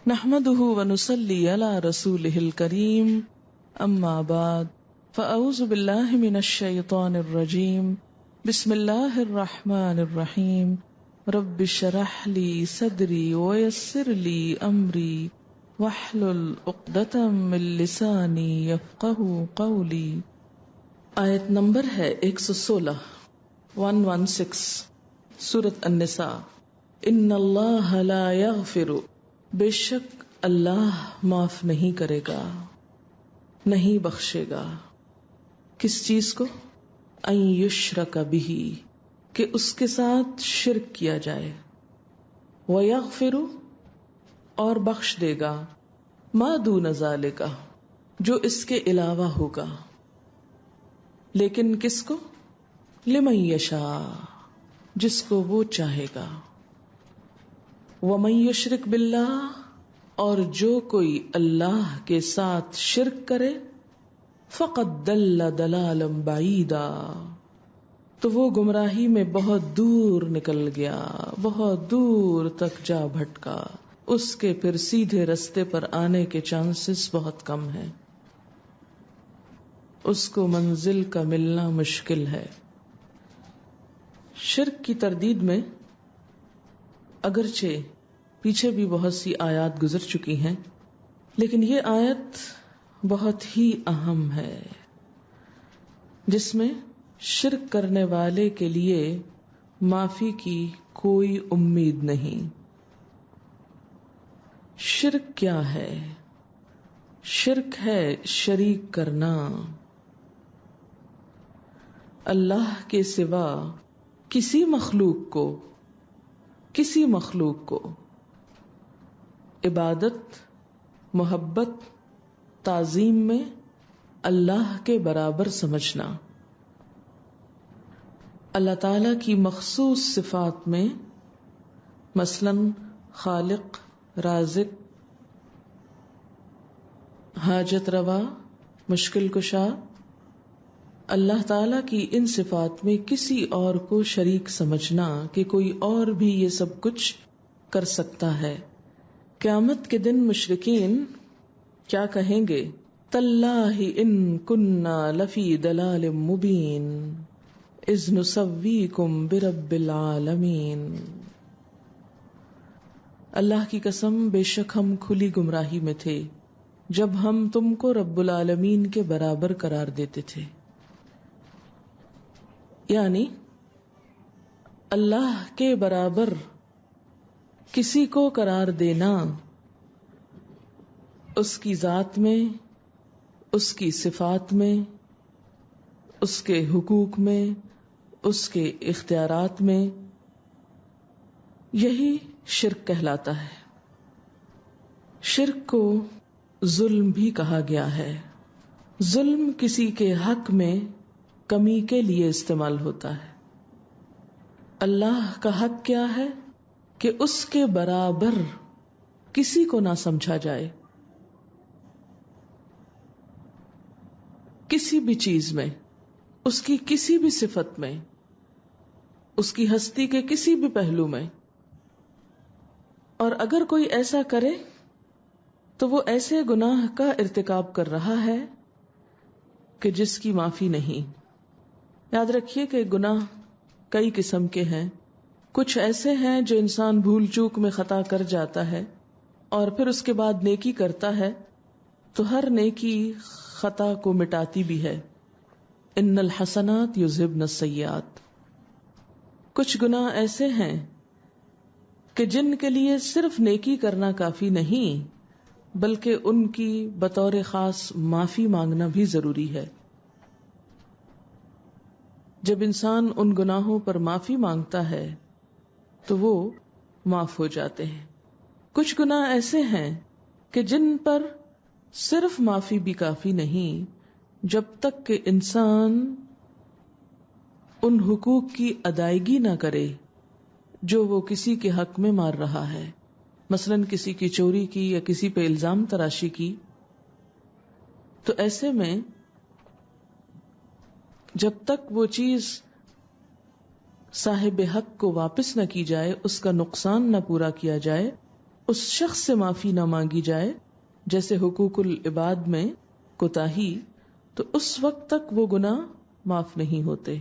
نحمده ونصلي على رسوله الكريم اما بعد فاعوذ بالله من الشيطان الرجيم بسم الله الرحمن الرحيم رب اشرح لي صدري ويسر لي امري واحلل عقدة من لساني يفقهوا قولي۔ آیت نمبر ہے 116 116 سورۃ النساء۔ ان اللہ لا یغفر، بے شک اللہ معاف نہیں کرے گا، نہیں بخشے گا۔ کس چیز کو؟ ان یشرک بہ، کہ اس کے ساتھ شرک کیا جائے، ویغفر، اور بخش دے گا، ما دون ذالک، جو اس کے علاوہ ہوگا، لیکن کس کو؟ لمن یشاء، جس کو وہ چاہے گا۔ ومن یشرک باللہ، اور جو کوئی اللہ کے ساتھ شرک کرے، فقد ضل ضلالا بعیدا، تو وہ گمراہی میں بہت دور نکل گیا، بہت دور تک جا بھٹکا، اس کے پھر سیدھے رستے پر آنے کے چانسز بہت کم ہیں، اس کو منزل کا ملنا مشکل ہے۔ شرک کی تردید میں اگرچہ پیچھے بھی بہت سی آیات گزر چکی ہیں، لیکن یہ آیت بہت ہی اہم ہے، جس میں شرک کرنے والے کے لیے معافی کی کوئی امید نہیں۔ شرک کیا ہے؟ شرک ہے شریک کرنا، اللہ کے سوا کسی مخلوق کو عبادت، محبت، تعظیم میں اللہ کے برابر سمجھنا، اللہ تعالی کی مخصوص صفات میں مثلاً خالق، رازق، حاجت روا، مشکل کشا، اللہ تعالی کی ان صفات میں کسی اور کو شریک سمجھنا کہ کوئی اور بھی یہ سب کچھ کر سکتا ہے۔ قیامت کے دن مشرکین کیا کہیں گے؟ تاللہ ان کننا لفی ضلال مبین اذ نسویکم برب العالمین۔ اللہ کی قسم، بے شک ہم کھلی گمراہی میں تھے جب ہم تم کو رب العالمین کے برابر قرار دیتے تھے۔ یعنی اللہ کے برابر کسی کو قرار دینا، اس کی ذات میں، اس کی صفات میں، اس کے حقوق میں، اس کے اختیارات میں، یہی شرک کہلاتا ہے۔ شرک کو ظلم بھی کہا گیا ہے۔ ظلم کسی کے حق میں کمی کے لیے استعمال ہوتا ہے۔ اللہ کا حق کیا ہے؟ کہ اس کے برابر کسی کو نہ سمجھا جائے، کسی بھی چیز میں، اس کی کسی بھی صفت میں، اس کی ہستی کے کسی بھی پہلو میں۔ اور اگر کوئی ایسا کرے تو وہ ایسے گناہ کا ارتکاب کر رہا ہے کہ جس کی معافی نہیں۔ یاد رکھیے کہ گناہ کئی قسم کے ہیں۔ کچھ ایسے ہیں جو انسان بھول چوک میں خطا کر جاتا ہے اور پھر اس کے بعد نیکی کرتا ہے تو ہر نیکی خطا کو مٹاتی بھی ہے۔ ان الحسنات یذہبن السیئات۔ کچھ گناہ ایسے ہیں کہ جن کے لیے صرف نیکی کرنا کافی نہیں، بلکہ ان کی بطور خاص معافی مانگنا بھی ضروری ہے۔ جب انسان ان گناہوں پر معافی مانگتا ہے تو وہ معاف ہو جاتے ہیں۔ کچھ گناہ ایسے ہیں کہ جن پر صرف معافی بھی کافی نہیں، جب تک کہ انسان ان حقوق کی ادائیگی نہ کرے جو وہ کسی کے حق میں مار رہا ہے، مثلاً کسی کی چوری کی یا کسی پہ الزام تراشی کی۔ تو ایسے میں جب تک وہ چیز صاحب حق کو واپس نہ کی جائے، اس کا نقصان نہ پورا کیا جائے، اس شخص سے معافی نہ مانگی جائے جیسے حقوق العباد میں کوتاہی، تو اس وقت تک وہ گناہ معاف نہیں ہوتے۔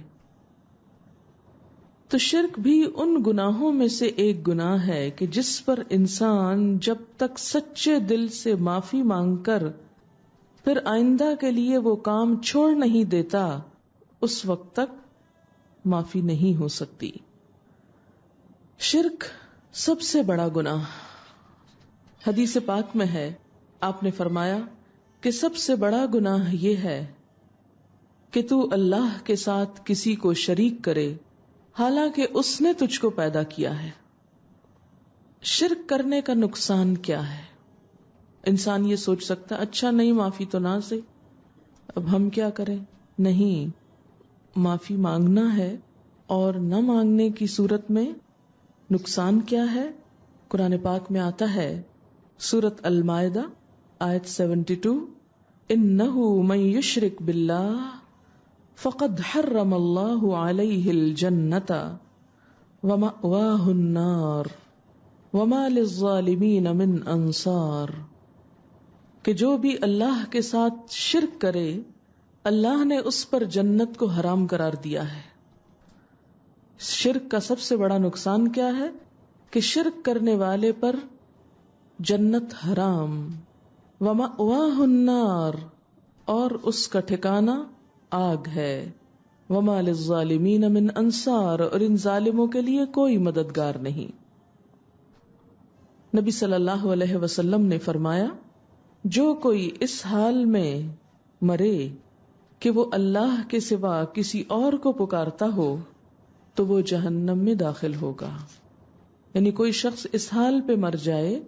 تو شرک بھی ان گناہوں میں سے ایک گناہ ہے کہ جس پر انسان جب تک سچے دل سے معافی مانگ کر پھر آئندہ کے لیے وہ کام چھوڑ نہیں دیتا، اس وقت تک معافی نہیں ہو سکتی۔ شرک سب سے بڑا گناہ، حدیث پاک میں ہے، آپ نے فرمایا کہ سب سے بڑا گناہ یہ ہے کہ تو اللہ کے ساتھ کسی کو شریک کرے حالانکہ اس نے تجھ کو پیدا کیا ہے۔ شرک کرنے کا نقصان کیا ہے؟ انسان یہ سوچ سکتا اچھا نہیں معافی تو نہ سے، اب ہم کیا کریں؟ نہیں، معافی مانگنا ہے، اور نہ مانگنے کی صورت میں نقصان کیا ہے؟ قرآن پاک میں آتا ہے، سورۃ المائدہ آیت 72، انہ من یشرک باللہ فقد حرم اللہ علیہ الجنۃ ومأواہ النار وما للظالمین من انصار، کہ جو بھی اللہ کے ساتھ شرک کرے اللہ نے اس پر جنت کو حرام قرار دیا ہے۔ شرک کا سب سے بڑا نقصان کیا ہے کہ شرک کرنے والے پر جنت حرام، ومأواہ النار، اور اس کا ٹھکانہ آگ ہے، وما للظالمین من انصار، اور ان ظالموں کے لیے کوئی مددگار نہیں۔ نبی صلی اللہ علیہ وسلم نے فرمایا، جو کوئی اس حال میں مرے کہ وہ اللہ کے سوا کسی اور کو پکارتا ہو تو وہ جہنم میں داخل ہوگا۔ یعنی کوئی شخص اس حال پہ مر جائے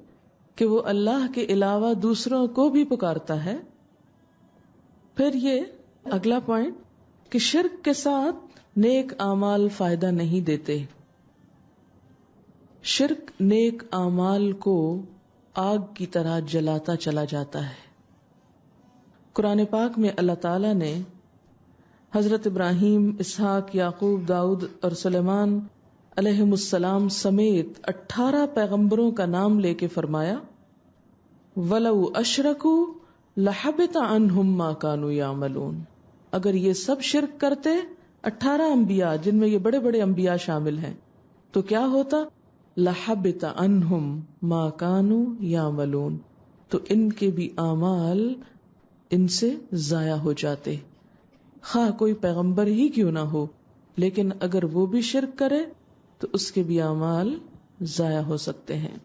کہ وہ اللہ کے علاوہ دوسروں کو بھی پکارتا ہے۔ پھر یہ اگلا پوائنٹ کہ شرک کے ساتھ نیک اعمال فائدہ نہیں دیتے۔ شرک نیک اعمال کو آگ کی طرح جلاتا چلا جاتا ہے۔ قرآن پاک میں اللہ تعالیٰ نے حضرت ابراہیم، اسحاق، یعقوب، داؤد اور سلیمان علیہم السلام سمیت 18 پیغمبروں کا نام لے کے فرمایا، وَلَوْ أَشْرَكُوا لَحَبِطَ عَنْهُمْ مَا كَانُوا يَعْمَلُونَ، اگر یہ سب شرک کرتے، 18 انبیاء جن میں یہ بڑے بڑے انبیاء شامل ہیں، تو کیا ہوتا؟ لَحَبِطَ عَنْهُمْ مَا كَانُوا يَعْمَلُونَ، تو ان کے بھی اعمال ان سے ضائع ہو جاتے، خواہ کوئی پیغمبر ہی کیوں نہ ہو، لیکن اگر وہ بھی شرک کرے تو اس کے بھی اعمال ضائع ہو سکتے ہیں۔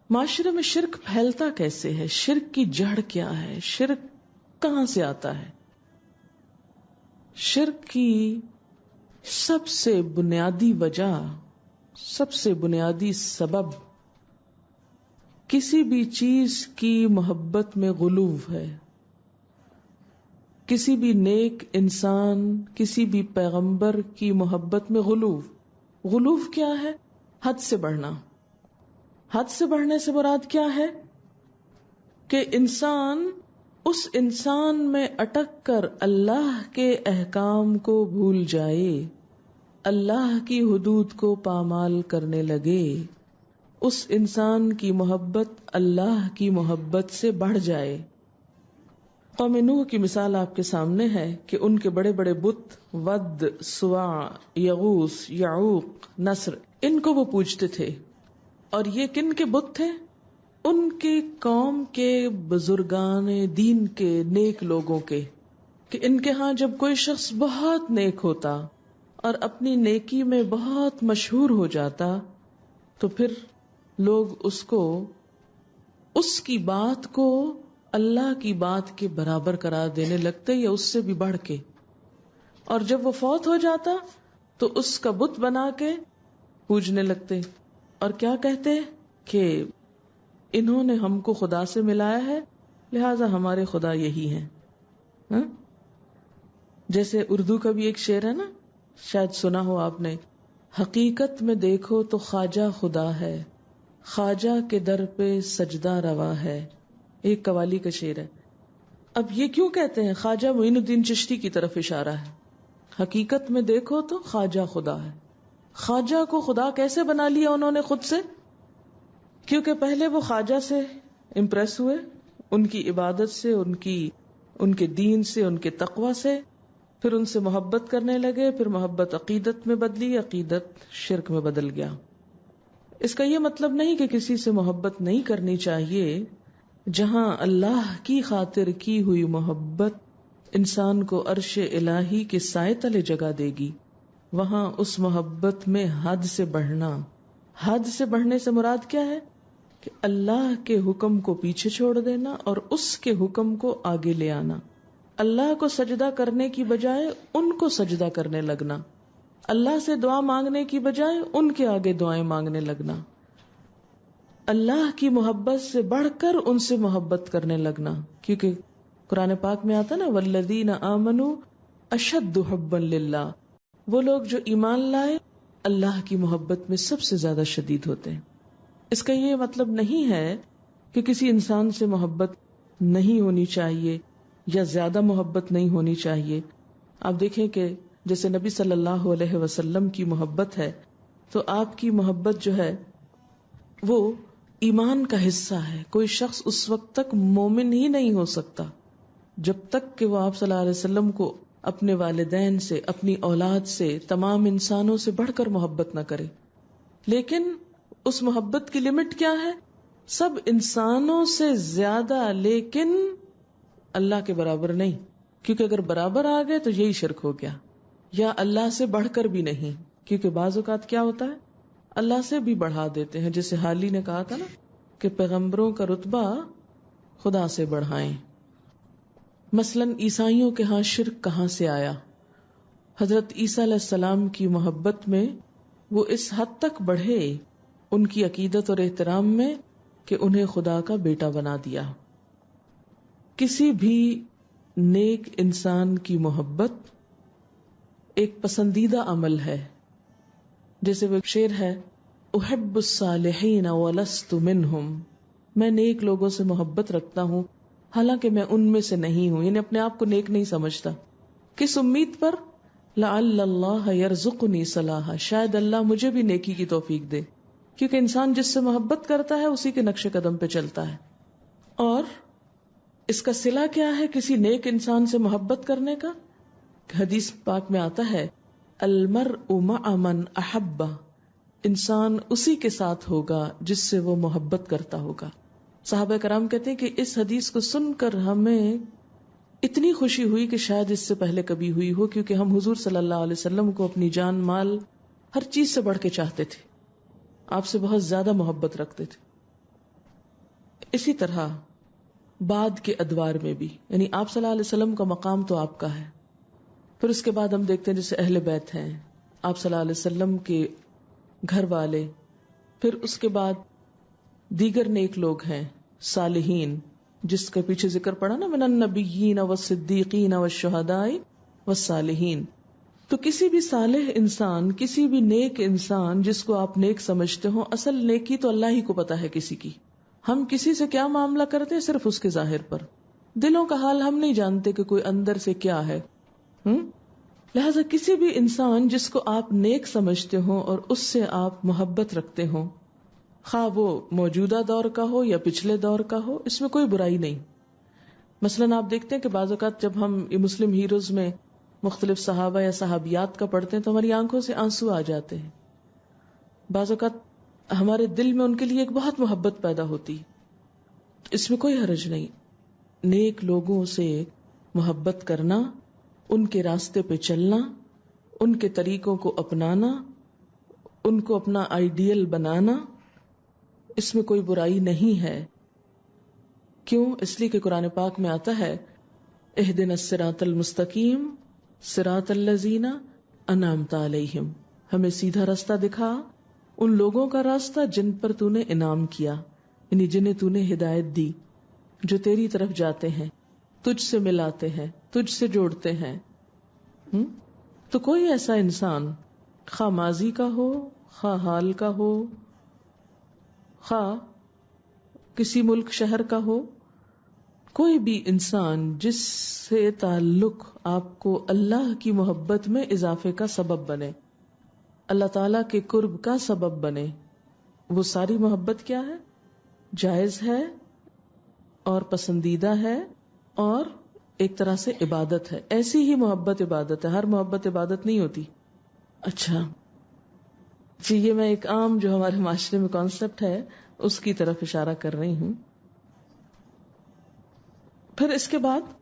معاشرے میں شرک پھیلتا کیسے ہے؟ شرک کی جڑ کیا ہے؟ شرک کہاں سے آتا ہے؟ شرک کی سب سے بنیادی وجہ، سب سے بنیادی سبب کسی بھی چیز کی محبت میں غلو ہے۔ کسی بھی نیک انسان، کسی بھی پیغمبر کی محبت میں غلو کیا ہے؟ حد سے بڑھنا۔ حد سے بڑھنے سے مراد کیا ہے؟ کہ انسان اس انسان میں اٹک کر اللہ کے احکام کو بھول جائے، اللہ کی حدود کو پامال کرنے لگے، اس انسان کی محبت اللہ کی محبت سے بڑھ جائے۔ قوم نوح کی مثال آپ کے سامنے ہے کہ ان کے بڑے بڑے بت ود، سواع، یغوث، یعوق، نصر، ان کو وہ پوجتے تھے۔ اور یہ کن کے بت تھے؟ ان کی قوم کے بزرگان دین کے، نیک لوگوں کے، کہ ان کے ہاں جب کوئی شخص بہت نیک ہوتا اور اپنی نیکی میں بہت مشہور ہو جاتا تو پھر لوگ اس کو، اس کی بات کو اللہ کی بات کے برابر قرار دینے لگتے یا اس سے بھی بڑھ کے، اور جب وہ فوت ہو جاتا تو اس کا بت بنا کے پوجنے لگتے، اور کیا کہتے کہ انہوں نے ہم کو خدا سے ملایا ہے لہذا ہمارے خدا یہی ہیں۔ جیسے اردو کا بھی ایک شعر ہے نا، شاید سنا ہو آپ نے، حقیقت میں دیکھو تو خواجہ خدا ہے، خواجہ کے در پہ سجدہ روا ہے، ایک قوالی کا شعر ہے۔ اب یہ کیوں کہتے ہیں؟ خواجہ معین الدین چشتی کی طرف اشارہ ہے، حقیقت میں دیکھو تو خواجہ خدا ہے۔ خواجہ کو خدا کیسے بنا لیا انہوں نے خود سے؟ کیونکہ پہلے وہ خواجہ سے امپریس ہوئے، ان کی عبادت سے، ان کے دین سے، ان کے تقوی سے، پھر ان سے محبت کرنے لگے، پھر محبت عقیدت میں بدلی، عقیدت شرک میں بدل گیا۔ اس کا یہ مطلب نہیں کہ کسی سے محبت نہیں کرنی چاہیے، جہاں اللہ کی خاطر کی ہوئی محبت انسان کو عرش الہی کے سائے تلے جگہ دے گی، وہاں اس محبت میں حد سے بڑھنا، حد سے بڑھنے سے مراد کیا ہے کہ اللہ کے حکم کو پیچھے چھوڑ دینا اور اس کے حکم کو آگے لے آنا، اللہ کو سجدہ کرنے کی بجائے ان کو سجدہ کرنے لگنا، اللہ سے دعا مانگنے کی بجائے ان کے آگے دعائیں مانگنے لگنا، اللہ کی محبت سے بڑھ کر ان سے محبت کرنے لگنا، کیونکہ قرآن پاک میں آتا نا والذین آمنوا اشد حبا للہ، وہ لوگ جو ایمان لائے اللہ کی محبت میں سب سے زیادہ شدید ہوتے ہیں۔ اس کا یہ مطلب نہیں ہے کہ کسی انسان سے محبت نہیں ہونی چاہیے یا زیادہ محبت نہیں ہونی چاہیے۔ آپ دیکھیں کہ جیسے نبی صلی اللہ علیہ وسلم کی محبت ہے تو آپ کی محبت جو ہے وہ ایمان کا حصہ ہے۔ کوئی شخص اس وقت تک مومن ہی نہیں ہو سکتا جب تک کہ وہ آپ صلی اللہ علیہ وسلم کو اپنے والدین سے، اپنی اولاد سے، تمام انسانوں سے بڑھ کر محبت نہ کرے۔ لیکن اس محبت کی لمٹ کیا ہے؟ سب انسانوں سے زیادہ، لیکن اللہ کے برابر نہیں، کیونکہ اگر برابر آ گئے تو یہی شرک ہو گیا، یا اللہ سے بڑھ کر بھی نہیں، کیونکہ بعض اوقات کیا ہوتا ہے اللہ سے بھی بڑھا دیتے ہیں، جیسے حالی نے کہا تھا نا کہ پیغمبروں کا رتبہ خدا سے بڑھائیں۔ مثلاً عیسائیوں کے ہاں شرک کہاں سے آیا؟ حضرت عیسیٰ علیہ السلام کی محبت میں وہ اس حد تک بڑھے ان کی عقیدت اور احترام میں کہ انہیں خدا کا بیٹا بنا دیا۔ کسی بھی نیک انسان کی محبت ایک پسندیدہ عمل ہے، جیسے وہ شعر ہے احب الصالحین ولست منہم، میں نیک لوگوں سے محبت رکھتا ہوں حالانکہ میں ان میں سے نہیں ہوں، یعنی اپنے آپ کو نیک نہیں سمجھتا۔ کس امید پر؟ لعل اللہ یرزقنی صلاحا، شاید اللہ مجھے بھی نیکی کی توفیق دے، کیونکہ انسان جس سے محبت کرتا ہے اسی کے نقش قدم پہ چلتا ہے۔ اور اس کا صلہ کیا ہے کسی نیک انسان سے محبت کرنے کا؟ حدیث پاک میں آتا ہے المرء مع من احب، انسان اسی کے ساتھ ہوگا جس سے وہ محبت کرتا ہوگا۔ صحابہ کرام کہتے ہیں کہ اس حدیث کو سن کر ہمیں اتنی خوشی ہوئی کہ شاید اس سے پہلے کبھی ہوئی ہو، کیونکہ ہم حضور صلی اللہ علیہ وسلم کو اپنی جان مال ہر چیز سے بڑھ کے چاہتے تھے، آپ سے بہت زیادہ محبت رکھتے تھے۔ اسی طرح بعد کے ادوار میں بھی، یعنی آپ صلی اللہ علیہ وسلم کا مقام تو آپ کا ہے، پھر اس کے بعد ہم دیکھتے ہیں جیسے اہل بیت ہیں، آپ صلی اللہ علیہ وسلم کے گھر والے، پھر اس کے بعد دیگر نیک لوگ ہیں، صالحین، جس کے پیچھے ذکر پڑا نا من النبیین والصدیقین والشہداء والصالحین۔ تو کسی بھی صالح انسان، کسی بھی نیک انسان جس کو آپ نیک سمجھتے ہو، اصل نیکی تو اللہ ہی کو پتا ہے کسی کی۔ ہم کسی سے کیا معاملہ کرتے ہیں صرف اس کے ظاہر پر، دلوں کا حال ہم نہیں جانتے کہ کوئی اندر سے کیا ہے۔ لہذا کسی بھی انسان جس کو آپ نیک سمجھتے ہو اور اس سے آپ محبت رکھتے ہو، خواہ وہ موجودہ دور کا ہو یا پچھلے دور کا ہو، اس میں کوئی برائی نہیں۔ مثلاً آپ دیکھتے ہیں کہ بعض اوقات جب ہم مسلم ہیروز میں مختلف صحابہ یا صحابیات کا پڑھتے ہیں تو ہماری آنکھوں سے آنسو آ جاتے ہیں، بعض اوقات ہمارے دل میں ان کے لیے ایک بہت محبت پیدا ہوتی، اس میں کوئی حرج نہیں۔ نیک لوگوں سے محبت کرنا، ان کے راستے پہ چلنا، ان کے طریقوں کو اپنانا، ان کو اپنا آئیڈیل بنانا، اس میں کوئی برائی نہیں ہے۔ کیوں؟ اس لیے کہ قرآن پاک میں آتا ہے اہدنا الصراط المستقیم صراط الذین انعمت علیہم، ہمیں سیدھا راستہ دکھا، ان لوگوں کا راستہ جن پر تو نے انعام کیا، یعنی جنہیں تو نے ہدایت دی، جو تیری طرف جاتے ہیں، تجھ سے ملاتے ہیں، تجھ سے جوڑتے ہیں۔ تو کوئی ایسا انسان، خواہ ماضی کا ہو، خواہ حال کا ہو، خواہ کسی ملک شہر کا ہو، کوئی بھی انسان جس سے تعلق آپ کو اللہ کی محبت میں اضافے کا سبب بنے، اللہ تعالیٰ کے قرب کا سبب بنے، وہ ساری محبت کیا ہے؟ جائز ہے اور پسندیدہ ہے اور ایک طرح سے عبادت ہے. ایسی ہی محبت عبادت ہے، ہر محبت عبادت نہیں ہوتی. اچھا جی، یہ میں ایک عام جو ہمارے معاشرے میں کانسیپٹ ہے اس کی طرف اشارہ کر رہی ہوں. پھر اس کے بعد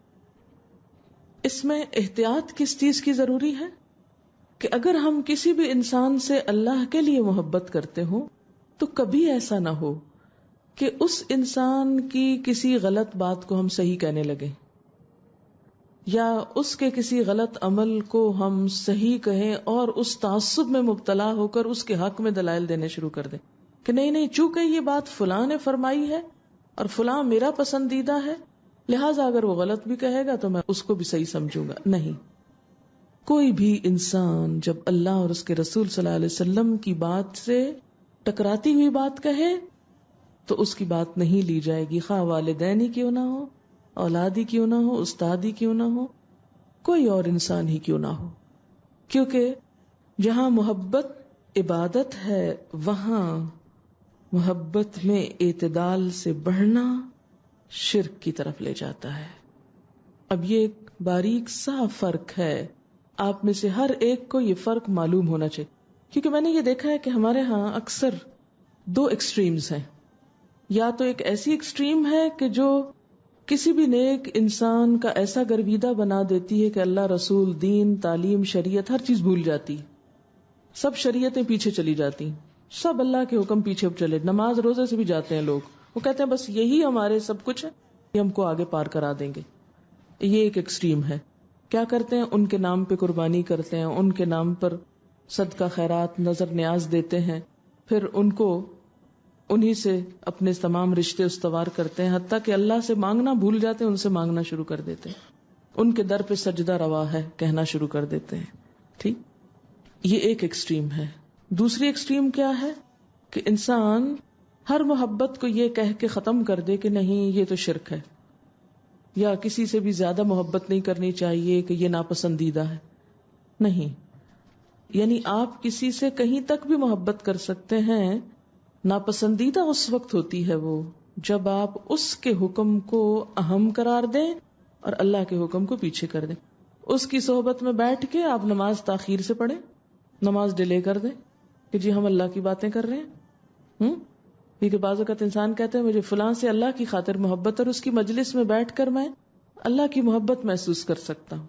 اس میں احتیاط کس چیز کی ضروری ہے کہ اگر ہم کسی بھی انسان سے اللہ کے لیے محبت کرتے ہوں تو کبھی ایسا نہ ہو کہ اس انسان کی کسی غلط بات کو ہم صحیح کہنے لگیں یا اس کے کسی غلط عمل کو ہم صحیح کہیں اور اس تعصب میں مبتلا ہو کر اس کے حق میں دلائل دینے شروع کر دیں کہ نہیں چونکہ یہ بات فلاں نے فرمائی ہے اور فلاں میرا پسندیدہ ہے، لہٰذا اگر وہ غلط بھی کہے گا تو میں اس کو بھی صحیح سمجھوں گا. نہیں، کوئی بھی انسان جب اللہ اور اس کے رسول صلی اللہ علیہ وسلم کی بات سے ٹکراتی ہوئی بات کہے تو اس کی بات نہیں لی جائے گی، خواہ والدین ہی کیوں نہ ہو، اولاد ہی کیوں نہ ہو، استاد ہی کیوں نہ ہو، کوئی اور انسان ہی کیوں نہ ہو. کیونکہ جہاں محبت عبادت ہے وہاں محبت میں اعتدال سے بڑھنا شرک کی طرف لے جاتا ہے. اب یہ ایک باریک سا فرق ہے، آپ میں سے ہر ایک کو یہ فرق معلوم ہونا چاہیے، کیونکہ میں نے یہ دیکھا ہے کہ ہمارے ہاں اکثر دو ایکسٹریمز ہیں. یا تو ایک ایسی ایکسٹریم ہے کہ جو کسی بھی نیک انسان کا ایسا گرویدہ بنا دیتی ہے کہ اللہ، رسول، دین، تعلیم، شریعت ہر چیز بھول جاتی، سب شریعتیں پیچھے چلی جاتی، سب اللہ کے حکم پیچھے چلے، نماز روزے سے بھی جاتے ہیں لوگ، وہ کہتے ہیں بس یہی ہمارے سب کچھ ہے، یہ ہم کو آگے پار کرا دیں گے. یہ ایک ایکسٹریم ہے. کیا کرتے ہیں؟ ان کے نام پہ قربانی کرتے ہیں، ان کے نام پر صدقہ خیرات، نظر نیاز دیتے ہیں، پھر ان کو انہی سے اپنے تمام رشتے استوار کرتے ہیں، حتیٰ کہ اللہ سے مانگنا بھول جاتے ہیں، ان سے مانگنا شروع کر دیتے ہیں، ان کے در پہ سجدہ روا ہے کہنا شروع کر دیتے ہیں. ٹھیک، یہ ایک ایکسٹریم ہے. دوسری ایکسٹریم کیا ہے کہ انسان ہر محبت کو یہ کہہ کے ختم کر دے کہ نہیں یہ تو شرک ہے، یا کسی سے بھی زیادہ محبت نہیں کرنی چاہیے کہ یہ ناپسندیدہ ہے. نہیں، یعنی آپ کسی سے کہیں تک بھی محبت کر سکتے ہیں، ناپسندیدہ اس وقت ہوتی ہے وہ جب آپ اس کے حکم کو اہم قرار دیں اور اللہ کے حکم کو پیچھے کر دیں. اس کی صحبت میں بیٹھ کے آپ نماز تاخیر سے پڑھیں، نماز ڈیلے کر دیں کہ جی ہم اللہ کی باتیں کر رہے ہیں. کیونکہ بعض اوقات انسان کہتے ہیں مجھے فلاں سے اللہ کی خاطر محبت، اور اس کی مجلس میں بیٹھ کر میں اللہ کی محبت محسوس کر سکتا ہوں.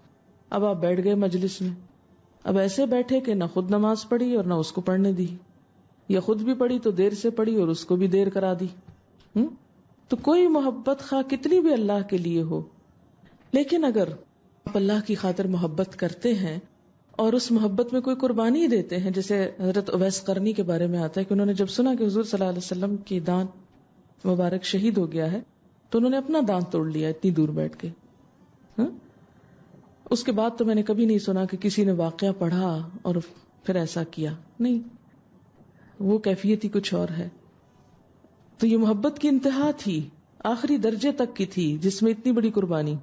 اب آپ بیٹھ گئے مجلس میں، اب ایسے بیٹھے کہ نہ خود نماز پڑھی اور نہ اس کو پڑھنے دی، یا خود بھی پڑھی تو دیر سے پڑھی اور اس کو بھی دیر کرا دی. تو کوئی محبت خواہ کتنی بھی اللہ کے لیے ہو، لیکن اگر آپ اللہ کی خاطر محبت کرتے ہیں اور اس محبت میں کوئی قربانی دیتے ہیں، جیسے حضرت اویس قرنی کے بارے میں آتا ہے کہ انہوں نے جب سنا کہ حضور صلی اللہ علیہ وسلم کی دانت مبارک شہید ہو گیا ہے تو انہوں نے اپنا دانت توڑ لیا اتنی دور بیٹھ کے. اس کے بعد تو میں نے کبھی نہیں سنا کہ کسی نے واقعہ پڑھا اور پھر ایسا کیا، نہیں، وہ کیفیت ہی کچھ اور ہے. تو یہ محبت کی انتہا تھی، آخری درجے تک کی تھی، جس میں اتنی بڑی قربانی.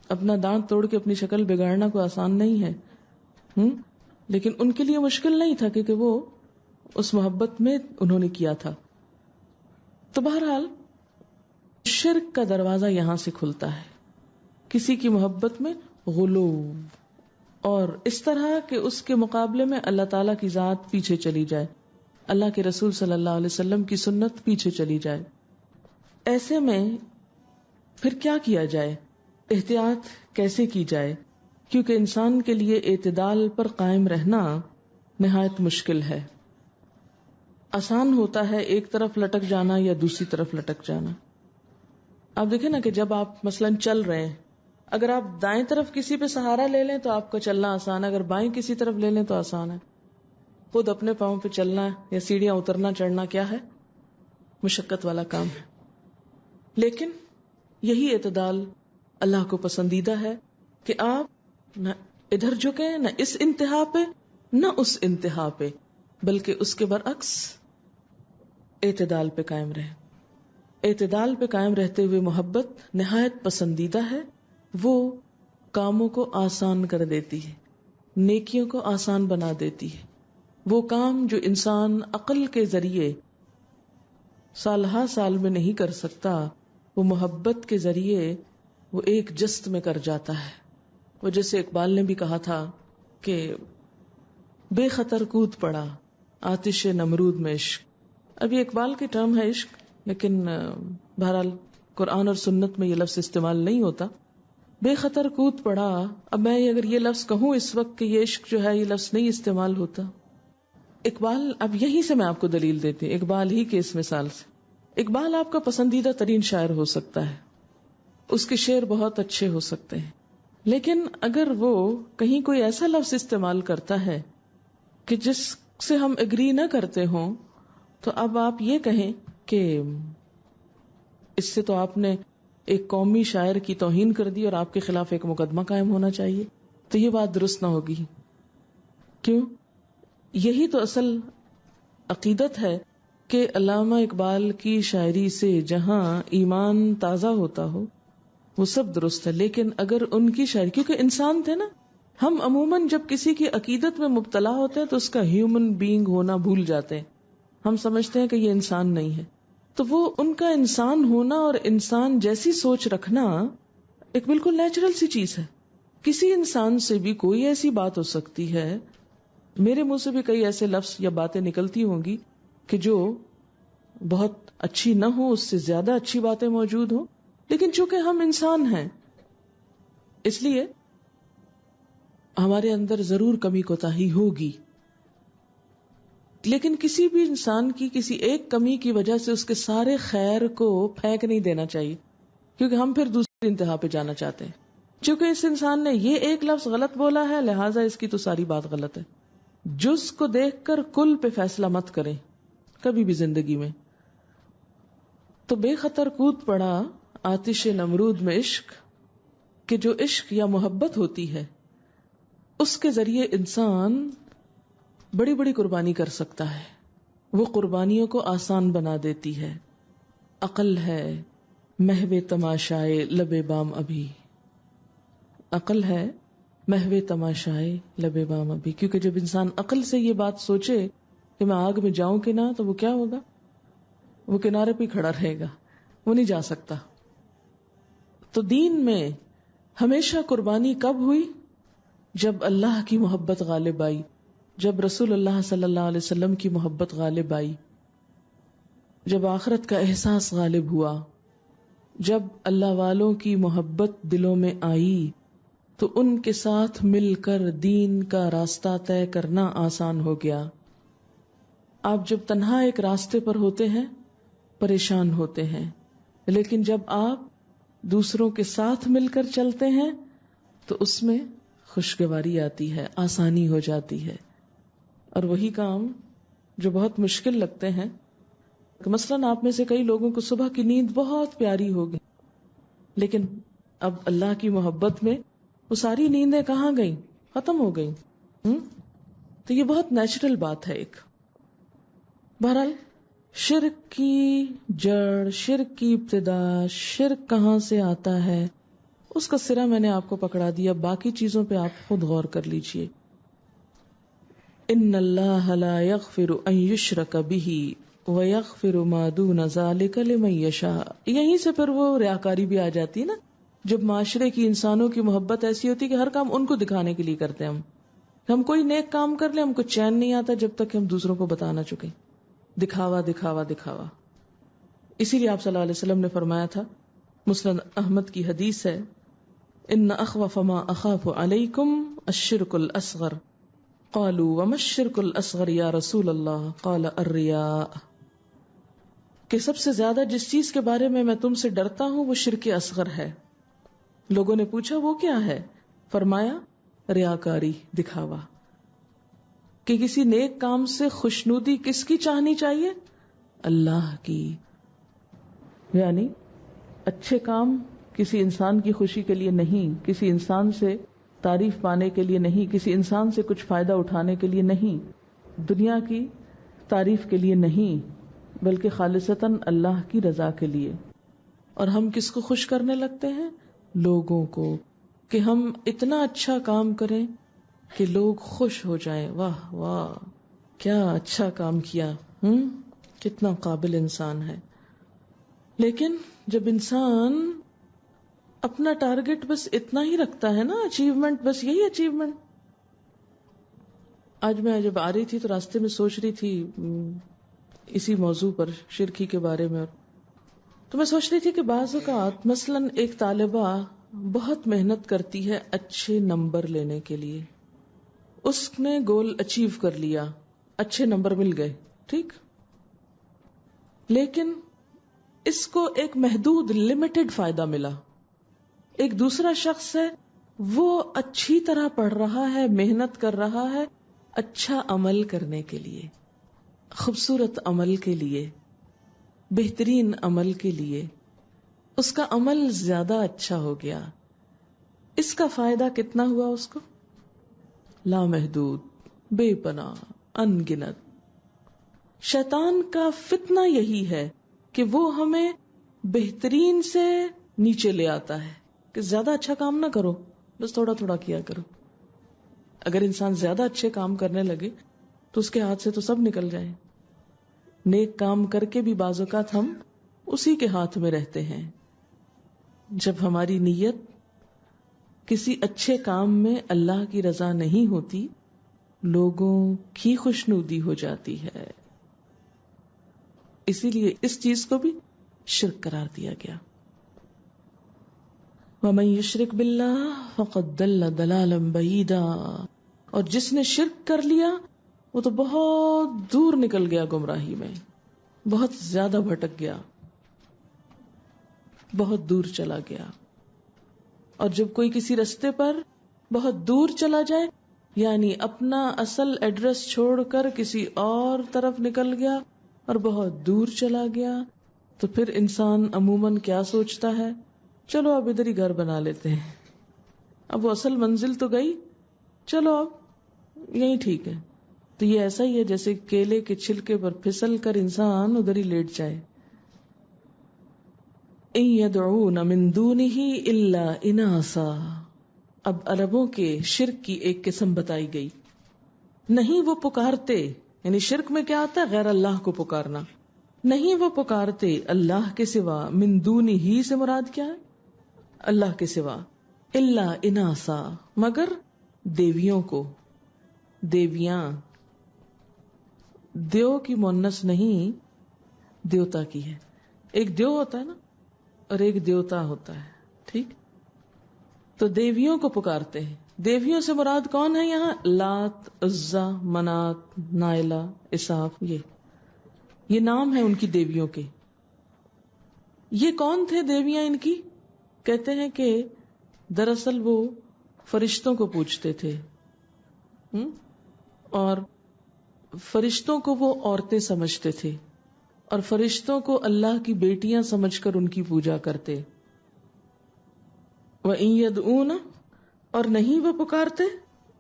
اپنا دانت توڑ کے اپنی شکل بگاڑنا کوئی آسان نہیں ہے، لیکن ان کے لیے مشکل نہیں تھا کیونکہ وہ اس محبت میں انہوں نے کیا تھا. تو بہرحال شرک کا دروازہ یہاں سے کھلتا ہے، کسی کی محبت میں غلو، اور اس طرح کہ اس کے مقابلے میں اللہ تعالیٰ کی ذات پیچھے چلی جائے، اللہ کے رسول صلی اللہ علیہ وسلم کی سنت پیچھے چلی جائے. ایسے میں پھر کیا کیا جائے، احتیاط کیسے کی جائے؟ کیونکہ انسان کے لیے اعتدال پر قائم رہنا نہایت مشکل ہے. آسان ہوتا ہے ایک طرف لٹک جانا یا دوسری طرف لٹک جانا. آپ دیکھیں نا کہ جب آپ مثلاً چل رہے ہیں، اگر آپ دائیں طرف کسی پہ سہارا لے لیں تو آپ کا چلنا آسان ہے، اگر بائیں کسی طرف لے لیں تو آسان ہے. خود اپنے پاؤں پہ چلنا یا سیڑھیاں اترنا چڑھنا کیا ہے؟ مشقت والا کام ہے. لیکن یہی اعتدال اللہ کو پسندیدہ ہے کہ آپ نہ ادھر جھکیں، نہ اس انتہا پہ نہ اس انتہا پہ، بلکہ اس کے برعکس اعتدال پہ قائم رہیں. اعتدال پہ قائم رہتے ہوئے محبت نہایت پسندیدہ ہے. وہ کاموں کو آسان کر دیتی ہے، نیکیوں کو آسان بنا دیتی ہے. وہ کام جو انسان عقل کے ذریعے سال ہا سال میں نہیں کر سکتا، وہ محبت کے ذریعے وہ ایک جست میں کر جاتا ہے. وہ جیسے اقبال نے بھی کہا تھا کہ بے خطر کود پڑا آتش نمرود میں عشق. اب یہ اقبال کی ٹرم ہے عشق، لیکن بہرحال قرآن اور سنت میں یہ لفظ استعمال نہیں ہوتا. بے خطر کود پڑا، اب میں اگر یہ لفظ کہوں اس وقت کہ یہ عشق جو ہے یہ لفظ نہیں استعمال ہوتا. اقبال، اب یہیں سے میں آپ کو دلیل دیتی ہوں اقبال ہی کے اس مثال سے. اقبال آپ کا پسندیدہ ترین شاعر ہو سکتا ہے، اس کے شعر بہت اچھے ہو سکتے ہیں، لیکن اگر وہ کہیں کوئی ایسا لفظ استعمال کرتا ہے کہ جس سے ہم اگری نہ کرتے ہوں، تو اب آپ یہ کہیں کہ اس سے تو آپ نے ایک قومی شاعر کی توہین کر دی اور آپ کے خلاف ایک مقدمہ قائم ہونا چاہیے، تو یہ بات درست نہ ہوگی. کیوں؟ یہی تو اصل عقیدت ہے کہ علامہ اقبال کی شاعری سے جہاں ایمان تازہ ہوتا ہو وہ سب درست ہے، لیکن اگر ان کی شاعری، کیونکہ انسان تھے نا، ہم عموماً جب کسی کی عقیدت میں مبتلا ہوتے ہیں تو اس کا ہیومن بینگ ہونا بھول جاتے ہیں. ہم سمجھتے ہیں کہ یہ انسان نہیں ہے، تو وہ ان کا انسان ہونا اور انسان جیسی سوچ رکھنا ایک بالکل نیچرل سی چیز ہے. کسی انسان سے بھی کوئی ایسی بات ہو سکتی ہے، میرے منہ سے بھی کئی ایسے لفظ یا باتیں نکلتی ہوں گی کہ جو بہت اچھی نہ ہو، اس سے زیادہ اچھی باتیں موجود ہوں، لیکن چونکہ ہم انسان ہیں اس لیے ہمارے اندر ضرور کمی کوتاہی ہوگی. لیکن کسی بھی انسان کی کسی ایک کمی کی وجہ سے اس کے سارے خیر کو پھینک نہیں دینا چاہیے، کیونکہ ہم پھر دوسری انتہا پہ جانا چاہتے ہیں. چونکہ اس انسان نے یہ ایک لفظ غلط بولا ہے، لہٰذا اس کی تو ساری بات غلط ہے. جز کو دیکھ کر کل پہ فیصلہ مت کریں کبھی بھی زندگی میں. تو بے خطر کود پڑا آتش نمرود میں عشق، کہ جو عشق یا محبت ہوتی ہے اس کے ذریعے انسان بڑی بڑی قربانی کر سکتا ہے. وہ قربانیوں کو آسان بنا دیتی ہے. عقل ہے محو تماشائے لب بام ابھی، عقل ہے محو تماشائے لب بام ابھی. کیونکہ جب انسان عقل سے یہ بات سوچے کہ میں آگ میں جاؤں کہ نہ، تو وہ کیا ہوگا؟ وہ کنارے پہ کھڑا رہے گا، وہ نہیں جا سکتا. تو دین میں ہمیشہ قربانی کب ہوئی؟ جب اللہ کی محبت غالب آئی، جب رسول اللہ صلی اللہ علیہ وسلم کی محبت غالب آئی، جب آخرت کا احساس غالب ہوا، جب اللہ والوں کی محبت دلوں میں آئی، تو ان کے ساتھ مل کر دین کا راستہ طے کرنا آسان ہو گیا. آپ جب تنہا ایک راستے پر ہوتے ہیں پریشان ہوتے ہیں، لیکن جب آپ دوسروں کے ساتھ مل کر چلتے ہیں تو اس میں خوشگواری آتی ہے، آسانی ہو جاتی ہے. اور وہی کام جو بہت مشکل لگتے ہیں، مثلاً آپ میں سے کئی لوگوں کو صبح کی نیند بہت پیاری ہوگی، لیکن اب اللہ کی محبت میں وہ ساری نیندیں کہاں گئیں؟ ختم ہو گئیں. تو یہ بہت نیچرل بات ہے ایک. بہرحال شرک کی جڑ، شرک کی ابتدا، شرک کہاں سے آتا ہے، اس کا سرا میں نے آپ کو پکڑا دیا. باقی چیزوں پہ آپ خود غور کر لیجئے. ان اللہ لا یغفر ان یشرک بہ ویغفر ما دون ذلک لمن یشاء. یہیں سے پھر وہ ریاکاری بھی آ جاتی ہے نا، جب معاشرے کی انسانوں کی محبت ایسی ہوتی کہ ہر کام ان کو دکھانے کے لیے کرتے ہیں. ہم کوئی نیک کام کر لیں، ہم کو چین نہیں آتا جب تک کہ ہم دوسروں کو بتا نہ چکے. دکھاوا دکھاوا دکھاوا. اسی لیے آپ صلی اللہ علیہ وسلم نے فرمایا تھا، مسند احمد کی حدیث ہے، ان اخوف ما اخاف علیکم الشرک الاصغر. قالوا وما الشرک الاصغر یا رسول اللہ؟ قال الرياء. کہ سب سے زیادہ جس چیز کے بارے میں تم سے ڈرتا ہوں وہ شرک اصغر ہے. لوگوں نے پوچھا وہ کیا ہے؟ فرمایا ریاکاری، دکھاوا. کہ کسی نیک کام سے خوشنودی کس کی چاہنی چاہیے؟ اللہ کی. یعنی اچھے کام کسی انسان کی خوشی کے لیے نہیں، کسی انسان سے تعریف پانے کے لیے نہیں، کسی انسان سے کچھ فائدہ اٹھانے کے لیے نہیں، دنیا کی تعریف کے لیے نہیں، بلکہ خالصتاً اللہ کی رضا کے لیے. اور ہم کس کو خوش کرنے لگتے ہیں؟ لوگوں کو. کہ ہم اتنا اچھا کام کریں کہ لوگ خوش ہو جائیں، واہ واہ کیا اچھا کام کیا. کتنا قابل انسان ہے. لیکن جب انسان اپنا ٹارگٹ بس اتنا ہی رکھتا ہے نا، اچیومنٹ، بس یہی اچیومنٹ. آج میں جب آ رہی تھی تو راستے میں سوچ رہی تھی اسی موضوع پر، شرکی کے بارے میں، تو میں سوچ رہی تھی کہ بعض اوقات مثلاً ایک طالبہ بہت محنت کرتی ہے اچھے نمبر لینے کے لیے، اس نے گول اچیو کر لیا، اچھے نمبر مل گئے، ٹھیک، لیکن اس کو ایک محدود لمیٹڈ فائدہ ملا. ایک دوسرا شخص ہے، وہ اچھی طرح پڑھ رہا ہے، محنت کر رہا ہے اچھا عمل کرنے کے لیے، خوبصورت عمل کے لیے، بہترین عمل کے لیے. اس کا عمل زیادہ اچھا ہو گیا. اس کا فائدہ کتنا ہوا اس کو؟ لامحدود، بے پناہ، ان گنت. شیطان کا فتنہ یہی ہے کہ وہ ہمیں بہترین سے نیچے لے آتا ہے کہ زیادہ اچھا کام نہ کرو، بس تھوڑا تھوڑا کیا کرو. اگر انسان زیادہ اچھے کام کرنے لگے تو اس کے ہاتھ سے تو سب نکل جائے. نیک کام کر کے بھی بعض اوقات ہم اسی کے ہاتھ میں رہتے ہیں. جب ہماری نیت کسی اچھے کام میں اللہ کی رضا نہیں ہوتی، لوگوں کی خوشنودی ہو جاتی ہے. اسی لیے اس چیز کو بھی شرک قرار دیا گیا. وَمَن يُشْرِكْ بِاللَّهِ فَقَدْ ضَلَّ ضَلَالًا بَعِيدًا. اور جس نے شرک کر لیا وہ تو بہت دور نکل گیا گمراہی میں، بہت زیادہ بھٹک گیا، بہت دور چلا گیا. اور جب کوئی کسی رستے پر بہت دور چلا جائے، یعنی اپنا اصل ایڈریس چھوڑ کر کسی اور طرف نکل گیا اور بہت دور چلا گیا، تو پھر انسان عموماً کیا سوچتا ہے؟ چلو اب ادھر ہی گھر بنا لیتے ہیں، اب وہ اصل منزل تو گئی، چلو اب یہی ٹھیک ہے. تو یہ ایسا ہی ہے جیسے کیلے کے چھلکے پر پھسل کر انسان ادھر ہی لیٹ جائے. ان يدعون من دونه الا اناثا. اب عربوں کے شرک کی ایک قسم بتائی گئی. نہیں وہ پکارتے، یعنی شرک میں کیا آتا ہے؟ غیر اللہ کو پکارنا. نہیں وہ پکارتے اللہ کے سوا، من دونہ سے مراد کیا ہے؟ اللہ کے سوا. الا اناثا، مگر دیویوں کو. دیویاں، دیو کی مؤنث نہیں، دیوتا کی ہے. ایک دیو ہوتا ہے نا اور ایک دیوتا ہوتا ہے، ٹھیک. تو دیویوں کو پکارتے ہیں. دیویوں سے مراد کون ہے یہاں؟ لات، عزا، منات، نائلہ، اساف. یہ نام ہے ان کی دیویوں کے. یہ کون تھے دیویاں ان کی؟ کہتے ہیں کہ دراصل وہ فرشتوں کو پوجتے تھے، اور فرشتوں کو وہ عورتیں سمجھتے تھے، اور فرشتوں کو اللہ کی بیٹیاں سمجھ کر ان کی پوجا کرتے. وَإِن يَدْعُونَ، اور نہیں وہ پکارتے،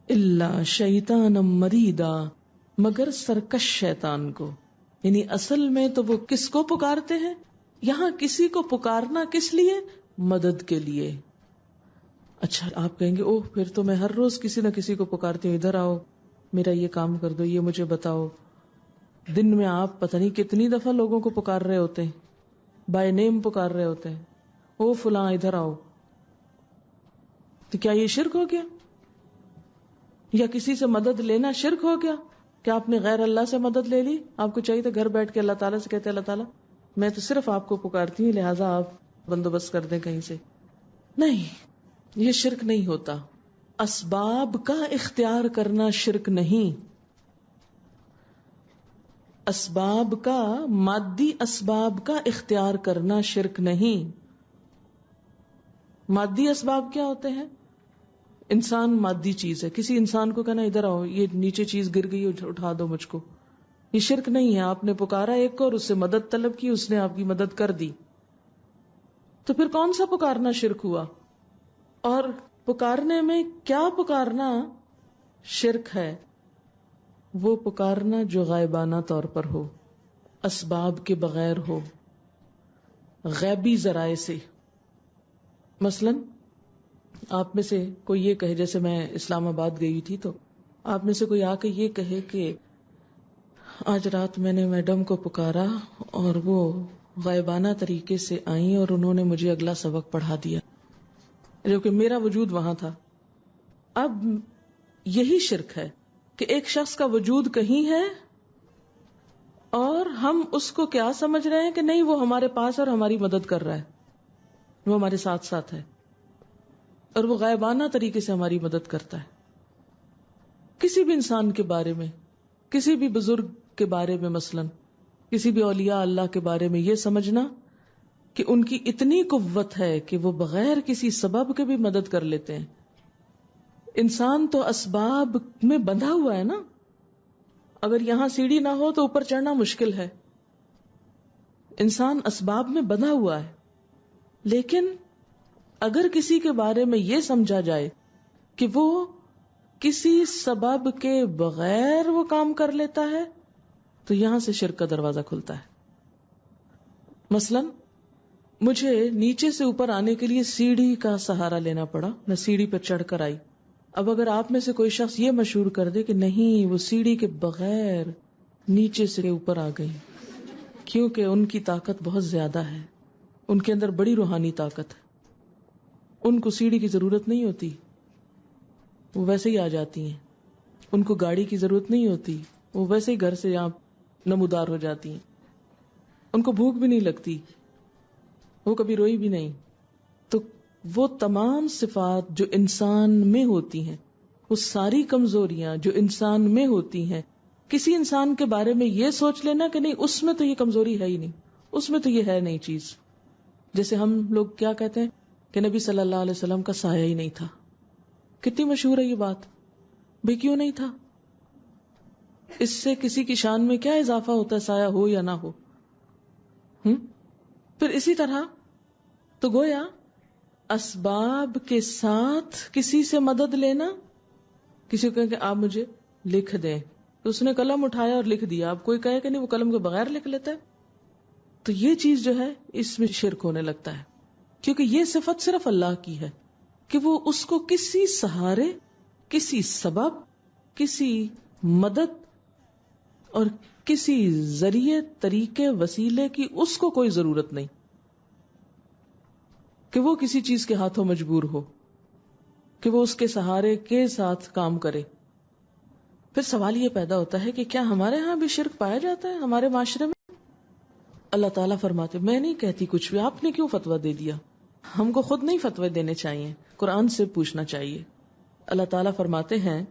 إِلَّا شَيْطَانًا مَرِيدًا، مگر سرکش شیطان کو. یعنی اصل میں تو وہ کس کو پکارتے ہیں؟ یہاں کسی کو پکارنا کس لیے؟ مدد کے لیے. اچھا آپ کہیں گے اوہ پھر تو میں ہر روز کسی نہ کسی کو پکارتی ہوں، ادھر آؤ میرا یہ کام کر دو، یہ مجھے بتاؤ. دن میں آپ پتہ نہیں کتنی دفعہ لوگوں کو پکار رہے ہوتے ہیں، بائی نیم پکار رہے ہوتے ہیں، او فلاں ادھر آؤ. تو کیا یہ شرک ہو گیا؟ یا کسی سے مدد لینا شرک ہو گیا کہ آپ نے غیر اللہ سے مدد لے لی؟ آپ کو چاہیے تھا گھر بیٹھ کے اللہ تعالیٰ سے کہتے اللہ تعالیٰ میں تو صرف آپ کو پکارتی ہوں، لہٰذا آپ بندوبست کر دیں کہیں سے. نہیں، یہ شرک نہیں ہوتا. اسباب کا اختیار کرنا شرک نہیں. اسباب کا، مادی اسباب کا اختیار کرنا شرک نہیں. مادی اسباب کیا ہوتے ہیں؟ انسان مادی چیز ہے. کسی انسان کو کہنا ادھر آؤ، یہ نیچے چیز گر گئی اٹھا دو مجھ کو، یہ شرک نہیں ہے. آپ نے پکارا ایک کو اور اس سے مدد طلب کی، اس نے آپ کی مدد کر دی. تو پھر کون سا پکارنا شرک ہوا؟ اور پکارنے میں کیا پکارنا شرک ہے؟ وہ پکارنا جو غائبانہ طور پر ہو، اسباب کے بغیر ہو، غیبی ذرائع سے. مثلا آپ میں سے کوئی یہ کہے، جیسے میں اسلام آباد گئی تھی تو آپ میں سے کوئی آ کے یہ کہے کہ آج رات میں نے میڈم کو پکارا اور وہ غائبانہ طریقے سے آئیں اور انہوں نے مجھے اگلا سبق پڑھا دیا، جو کہ میرا وجود وہاں تھا. اب یہی شرک ہے کہ ایک شخص کا وجود کہیں ہے اور ہم اس کو کیا سمجھ رہے ہیں کہ نہیں وہ ہمارے پاس اور ہماری مدد کر رہا ہے، وہ ہمارے ساتھ ساتھ ہے اور وہ غائبانہ طریقے سے ہماری مدد کرتا ہے. کسی بھی انسان کے بارے میں، کسی بھی بزرگ کے بارے میں، مثلا کسی بھی اولیاء اللہ کے بارے میں یہ سمجھنا کہ ان کی اتنی قوت ہے کہ وہ بغیر کسی سبب کے بھی مدد کر لیتے ہیں. انسان تو اسباب میں بندھا ہوا ہے نا، اگر یہاں سیڑھی نہ ہو تو اوپر چڑھنا مشکل ہے. انسان اسباب میں بندھا ہوا ہے، لیکن اگر کسی کے بارے میں یہ سمجھا جائے کہ وہ کسی سبب کے بغیر وہ کام کر لیتا ہے تو یہاں سے شرک کا دروازہ کھلتا ہے. مثلا مجھے نیچے سے اوپر آنے کے لیے سیڑھی کا سہارا لینا پڑا، میں سیڑھی پر چڑھ کر آئی. اب اگر آپ میں سے کوئی شخص یہ مشہور کر دے کہ نہیں وہ سیڑھی کے بغیر نیچے سے اوپر آ گئی، کیونکہ ان کی طاقت بہت زیادہ ہے، ان کے اندر بڑی روحانی طاقت ہے، ان کو سیڑھی کی ضرورت نہیں ہوتی، وہ ویسے ہی آ جاتی ہیں. ان کو گاڑی کی ضرورت نہیں ہوتی، وہ ویسے ہی گھر سے یہاں نمودار ہو جاتی ہیں. ان کو بھوک بھی نہیں لگتی، وہ کبھی روئی بھی نہیں. تو وہ تمام صفات جو انسان میں ہوتی ہیں، وہ ساری کمزوریاں جو انسان میں ہوتی ہیں، کسی انسان کے بارے میں یہ سوچ لینا کہ نہیں اس میں تو یہ کمزوری ہے ہی نہیں، اس میں تو یہ ہے نہیں چیز. جیسے ہم لوگ کیا کہتے ہیں کہ نبی صلی اللہ علیہ وسلم کا سایہ ہی نہیں تھا. کتنی مشہور ہے یہ بات، بھئی کیوں نہیں تھا؟ اس سے کسی کی شان میں کیا اضافہ ہوتا ہے سایہ ہو یا نہ ہو؟ پھر اسی طرح تو گویا اسباب کے ساتھ کسی سے مدد لینا، کسی کو کہے کہ آپ مجھے لکھ دیں تو اس نے قلم اٹھایا اور لکھ دیا، آپ کوئی کہے کہ نہیں وہ قلم کے بغیر لکھ لیتا ہے، تو یہ چیز جو ہے اس میں شرک ہونے لگتا ہے. کیونکہ یہ صفت صرف اللہ کی ہے کہ وہ اس کو کسی سہارے، کسی سبب، کسی مدد اور کسی ذریعے، طریقے، وسیلے کی اس کو کوئی ضرورت نہیں کہ وہ کسی چیز کے ہاتھوں مجبور ہو کہ وہ اس کے سہارے کے ساتھ کام کرے. پھر سوال یہ پیدا ہوتا ہے کہ کیا ہمارے ہاں بھی شرک پایا جاتا ہے ہمارے معاشرے میں؟ اللہ تعالیٰ فرماتے میں نہیں کہتی کچھ بھی، آپ نے کیوں فتویٰ دے دیا؟ ہم کو خود نہیں فتوے دینے چاہیے، قرآن سے پوچھنا چاہیے. اللہ تعالیٰ فرماتے ہیں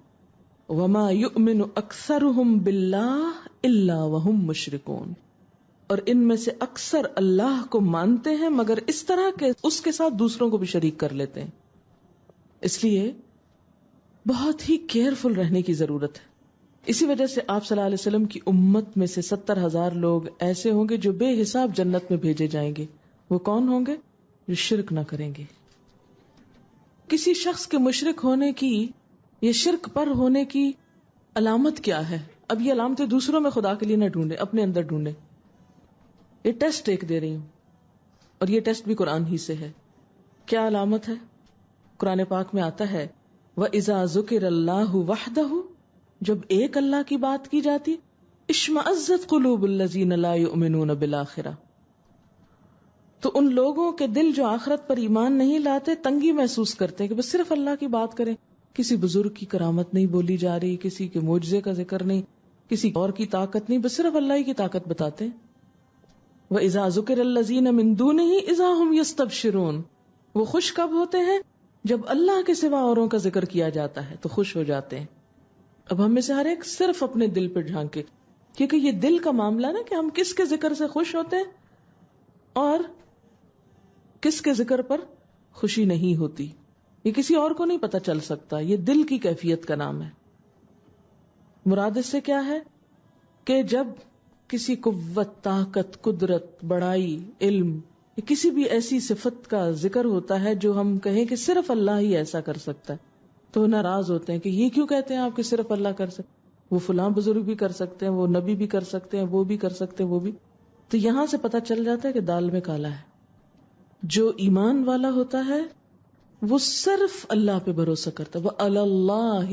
وَمَا يُؤْمِنُ أَكْثَرُهُمْ بِاللَّهِ إِلَّا وَهُمْ مُشْرِكُونَ، اور ان میں سے اکثر اللہ کو مانتے ہیں مگر اس طرح کہ اس کے ساتھ دوسروں کو بھی شریک کر لیتے ہیں. اس لیے بہت ہی کیئرفل رہنے کی ضرورت ہے. اسی وجہ سے آپ صلی اللہ علیہ وسلم کی امت میں سے 70,000 لوگ ایسے ہوں گے جو بے حساب جنت میں بھیجے جائیں گے. وہ کون ہوں گے؟ جو شرک نہ کریں گے. کسی شخص کے مشرک ہونے کی یا شرک پر ہونے کی علامت کیا ہے؟ اب یہ علامتیں دوسروں میں خدا کے لیے نہ ڈھونڈے، اپنے اندر ڈھونڈے. یہ ٹیسٹ ایک دے رہی ہوں اور یہ ٹیسٹ بھی قرآن ہی سے ہے. کیا علامت ہے؟ قرآن پاک میں آتا ہے وَإِذَا ذُكِرَ اللَّهُ وَحْدَهُ، جب ایک اللہ کی بات کی جاتی اشمئزت قلوب الذین لا یؤمنون بالآخرہ، تو ان لوگوں کے دل جو آخرت پر ایمان نہیں لاتے تنگی محسوس کرتے کہ بس صرف اللہ کی بات کریں، کسی بزرگ کی کرامت نہیں بولی جا رہی، کسی کے معجزے کا ذکر نہیں، کسی اور کی طاقت نہیں، بس صرف اللہ ہی کی طاقت بتاتے ہیں. وَإِذَا ذُكِرَ الَّذِينَ مِن دُونِهِ إِذَا هُمْ يَسْتَبْشِرُونَ، وہ خوش کب ہوتے ہیں؟ جب اللہ کے سوا اوروں کا ذکر کیا جاتا ہے تو خوش ہو جاتے ہیں. اب ہم میں سے ہر ایک صرف اپنے دل پہ جھانکے، کیونکہ یہ دل کا معاملہ نا کہ ہم کس کے ذکر سے خوش ہوتے ہیں اور کس کے ذکر پر خوشی نہیں ہوتی، یہ کسی اور کو نہیں پتا چل سکتا. یہ دل کی کیفیت کا نام ہے. مراد اس سے کیا ہے کہ جب کسی قوت، طاقت، قدرت، بڑائی، علم، کسی بھی ایسی صفت کا ذکر ہوتا ہے جو ہم کہیں کہ صرف اللہ ہی ایسا کر سکتا ہے، تو ناراض ہوتے ہیں کہ یہ کیوں کہتے ہیں آپ کہ صرف اللہ کر سکتے، وہ فلاں بزرگ بھی کر سکتے ہیں، وہ نبی بھی کر سکتے ہیں، وہ بھی کر سکتے ہیں، وہ بھی. تو یہاں سے پتہ چل جاتا ہے کہ دال میں کالا ہے. جو ایمان والا ہوتا ہے وہ صرف اللہ پہ بھروسہ کرتا ہے. وَعَلَى اللَّهِ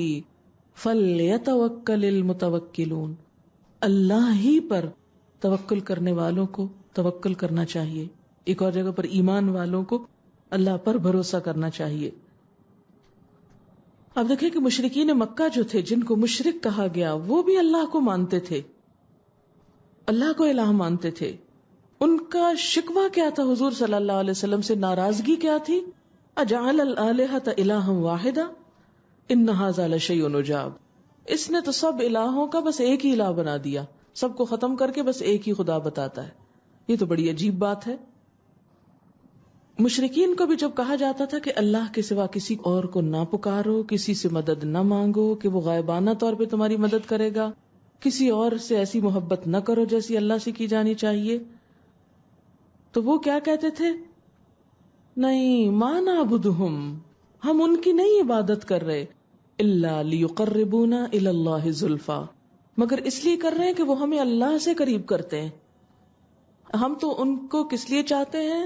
فَلْيَتَوَكَّلِ الْمُتَوَكِّلُونَ، اللہ ہی پر توکل کرنے والوں کو توکل کرنا چاہیے. ایک اور جگہ پر ایمان والوں کو اللہ پر بھروسہ کرنا چاہیے. اب دیکھیں کہ مشرکین مکہ جو تھے، جن کو مشرک کہا گیا، وہ بھی اللہ کو مانتے تھے، اللہ کو الہ مانتے تھے. ان کا شکوہ کیا تھا حضور صلی اللہ علیہ وسلم سے؟ ناراضگی کیا تھی؟ اجعل الآلہۃ الہا واحدا ان ھذا لشیء عجاب. اس نے تو سب الہوں کا بس ایک ہی الہ بنا دیا، سب کو ختم کر کے بس ایک ہی خدا بتاتا ہے. یہ تو بڑی عجیب بات ہے. مشرکین کو بھی جب کہا جاتا تھا کہ اللہ کے سوا کسی اور کو نہ پکارو، کسی سے مدد نہ مانگو کہ وہ غائبانہ طور پہ تمہاری مدد کرے گا، کسی اور سے ایسی محبت نہ کرو جیسی اللہ سے کی جانی چاہیے، تو وہ کیا کہتے تھے؟ نہیں، ما نعبدہم، ہم ان کی نہیں عبادت کر رہے، الا لیقربونا الی اللہ زلفا، مگر اس لیے کر رہے ہیں کہ وہ ہمیں اللہ سے قریب کرتے ہیں. ہم تو ان کو کس لیے چاہتے ہیں،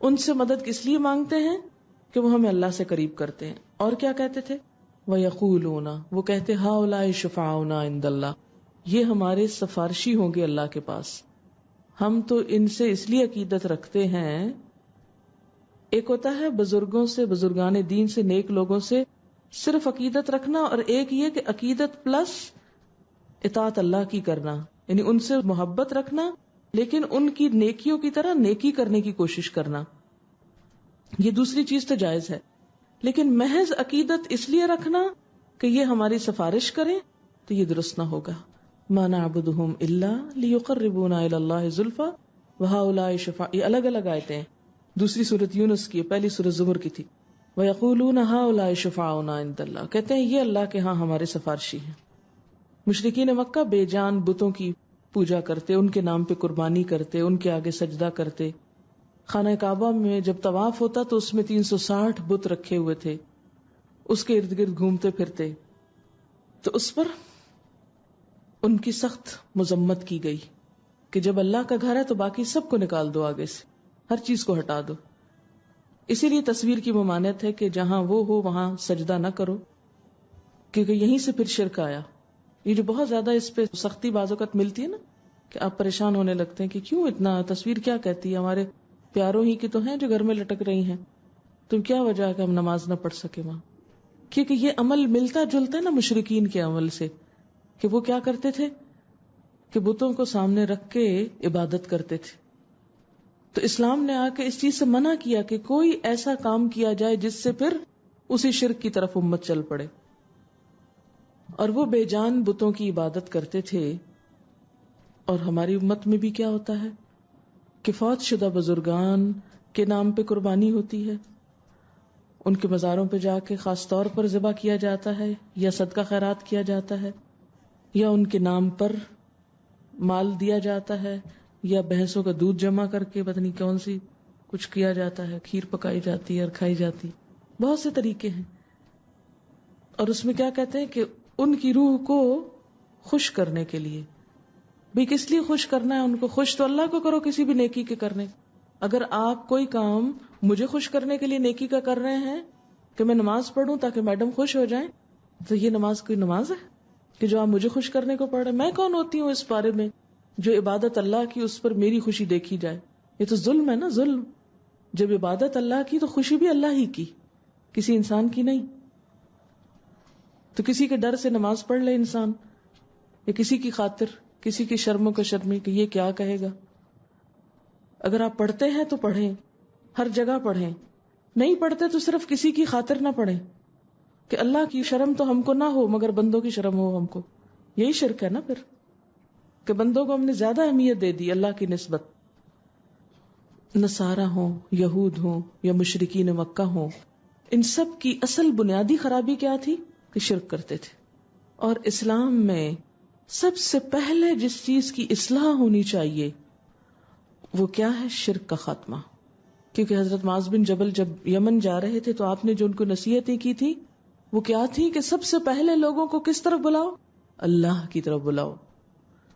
ان سے مدد کس لیے مانگتے ہیں کہ وہ ہمیں اللہ سے قریب کرتے ہیں. اور کیا کہتے تھے؟ وَيَقُولُونَ، وہ کہتے هَؤُلَاءِ شُفَعَاؤُنَا عِندَ اللَّهِ، یہ ہمارے سفارشی ہوں گے اللہ کے پاس. ہم تو ان سے اس لیے عقیدت رکھتے ہیں. ایک ہوتا ہے بزرگوں سے، بزرگان دین سے، نیک لوگوں سے صرف عقیدت رکھنا، اور ایک یہ کہ عقیدت پلس اطاعت اللہ کی کرنا، یعنی ان سے محبت رکھنا لیکن ان کی نیکیوں کی طرح نیکی کرنے کی کوشش کرنا. یہ دوسری چیز تو جائز ہے، لیکن محض عقیدت اس لیے رکھنا کہ یہ ہماری سفارش کریں تو یہ درست نہ ہوگا. ما نعبدہم الا لیقربونا الی اللہ زلفا وہؤلاء شفعاء. یہ الگ الگ آیتیں ہیں، دوسری سورۃ یونس کی، پہلی سورۃ زمر کی تھی. وَيَقُولُونَ هَؤُلَاءِ شُفَعَاؤُنَا عِندَ اللَّهِ، کہتے ہیں یہ اللہ کے ہاں ہمارے سفارشی ہیں. مشرکین مکہ بے جان بتوں کی پوجا کرتے، ان کے نام پہ قربانی کرتے، ان کے آگے سجدہ کرتے. خانہ کعبہ میں جب طواف ہوتا تو اس میں 360 بت رکھے ہوئے تھے، اس کے ارد گرد گھومتے پھرتے. تو اس پر ان کی سخت مذمت کی گئی کہ جب اللہ کا گھر ہے تو باقی سب کو نکال دو، آگے سے ہر چیز کو ہٹا دو. اسی لیے تصویر کی ممانعت ہے کہ جہاں وہ ہو وہاں سجدہ نہ کرو، کیونکہ یہیں سے پھر شرک آیا. یہ جو بہت زیادہ اس پہ سختی بعض اوقات ملتی ہے نا، کہ آپ پریشان ہونے لگتے ہیں کہ کیوں اتنا، تصویر کیا کہتی ہے، ہمارے پیاروں ہی کی تو ہیں جو گھر میں لٹک رہی ہیں، تو کیا وجہ ہے کہ ہم نماز نہ پڑھ سکے وہاں؟ کیونکہ یہ عمل ملتا جلتا ہے نا مشرکین کے عمل سے، کہ وہ کیا کرتے تھے کہ بتوں کو سامنے رکھ کے عبادت کرتے تھے. تو اسلام نے آ کے اس چیز سے منع کیا کہ کوئی ایسا کام کیا جائے جس سے پھر اسی شرک کی طرف امت چل پڑے. اور وہ بے جان بتوں کی عبادت کرتے تھے. اور ہماری امت میں بھی کیا ہوتا ہے کہ فوت شدہ بزرگان کے نام پہ قربانی ہوتی ہے، ان کے مزاروں پہ جا کے خاص طور پر ذبح کیا جاتا ہے، یا صدقہ خیرات کیا جاتا ہے، یا ان کے نام پر مال دیا جاتا ہے، یا بھینسوں کا دودھ جمع کر کے پتہ نہیں کون سی کچھ کیا جاتا ہے، کھیر پکائی جاتی ہے اور کھائی جاتی. بہت سے طریقے ہیں. اور اس میں کیا کہتے ہیں کہ ان کی روح کو خوش کرنے کے لیے. بھی کس لیے خوش کرنا ہے ان کو؟ خوش تو اللہ کو کرو کسی بھی نیکی کے کرنے. اگر آپ کوئی کام مجھے خوش کرنے کے لیے نیکی کا کر رہے ہیں کہ میں نماز پڑھوں تاکہ میڈم خوش ہو جائیں، تو یہ نماز کوئی نماز ہے کہ جو آپ مجھے خوش کرنے کو پڑھ رہے ہیں؟ میں کون ہوتی ہوں اس بارے میں جو عبادت اللہ کی اس پر میری خوشی دیکھی جائے؟ یہ تو ظلم ہے نا، ظلم. جب عبادت اللہ کی تو خوشی بھی اللہ ہی کی، کسی انسان کی نہیں. تو کسی کے ڈر سے نماز پڑھ لے انسان، یا کسی کی خاطر، کسی کی شرم و شرمی کہ یہ کیا کہے گا. اگر آپ پڑھتے ہیں تو پڑھیں، ہر جگہ پڑھیں. نہیں پڑھتے تو صرف کسی کی خاطر نہ پڑھیں کہ اللہ کی شرم تو ہم کو نہ ہو مگر بندوں کی شرم ہو ہم کو. یہی شرک ہے نا پھر، کہ بندوں کو ہم نے زیادہ اہمیت دے دی اللہ کی نسبت. نصارہ ہوں، یہود ہوں، یا مشرکین مکہ ہوں، ان سب کی اصل بنیادی خرابی کیا تھی کہ شرک کرتے تھے. اور اسلام میں سب سے پہلے جس چیز کی اصلاح ہونی چاہیے وہ کیا ہے؟ شرک کا خاتمہ. کیونکہ حضرت معاذ بن جبل جب یمن جا رہے تھے تو آپ نے جو ان کو نصیحتیں کی تھی وہ کیا تھی کہ سب سے پہلے لوگوں کو کس طرف بلاؤ؟ اللہ کی طرف بلاؤ،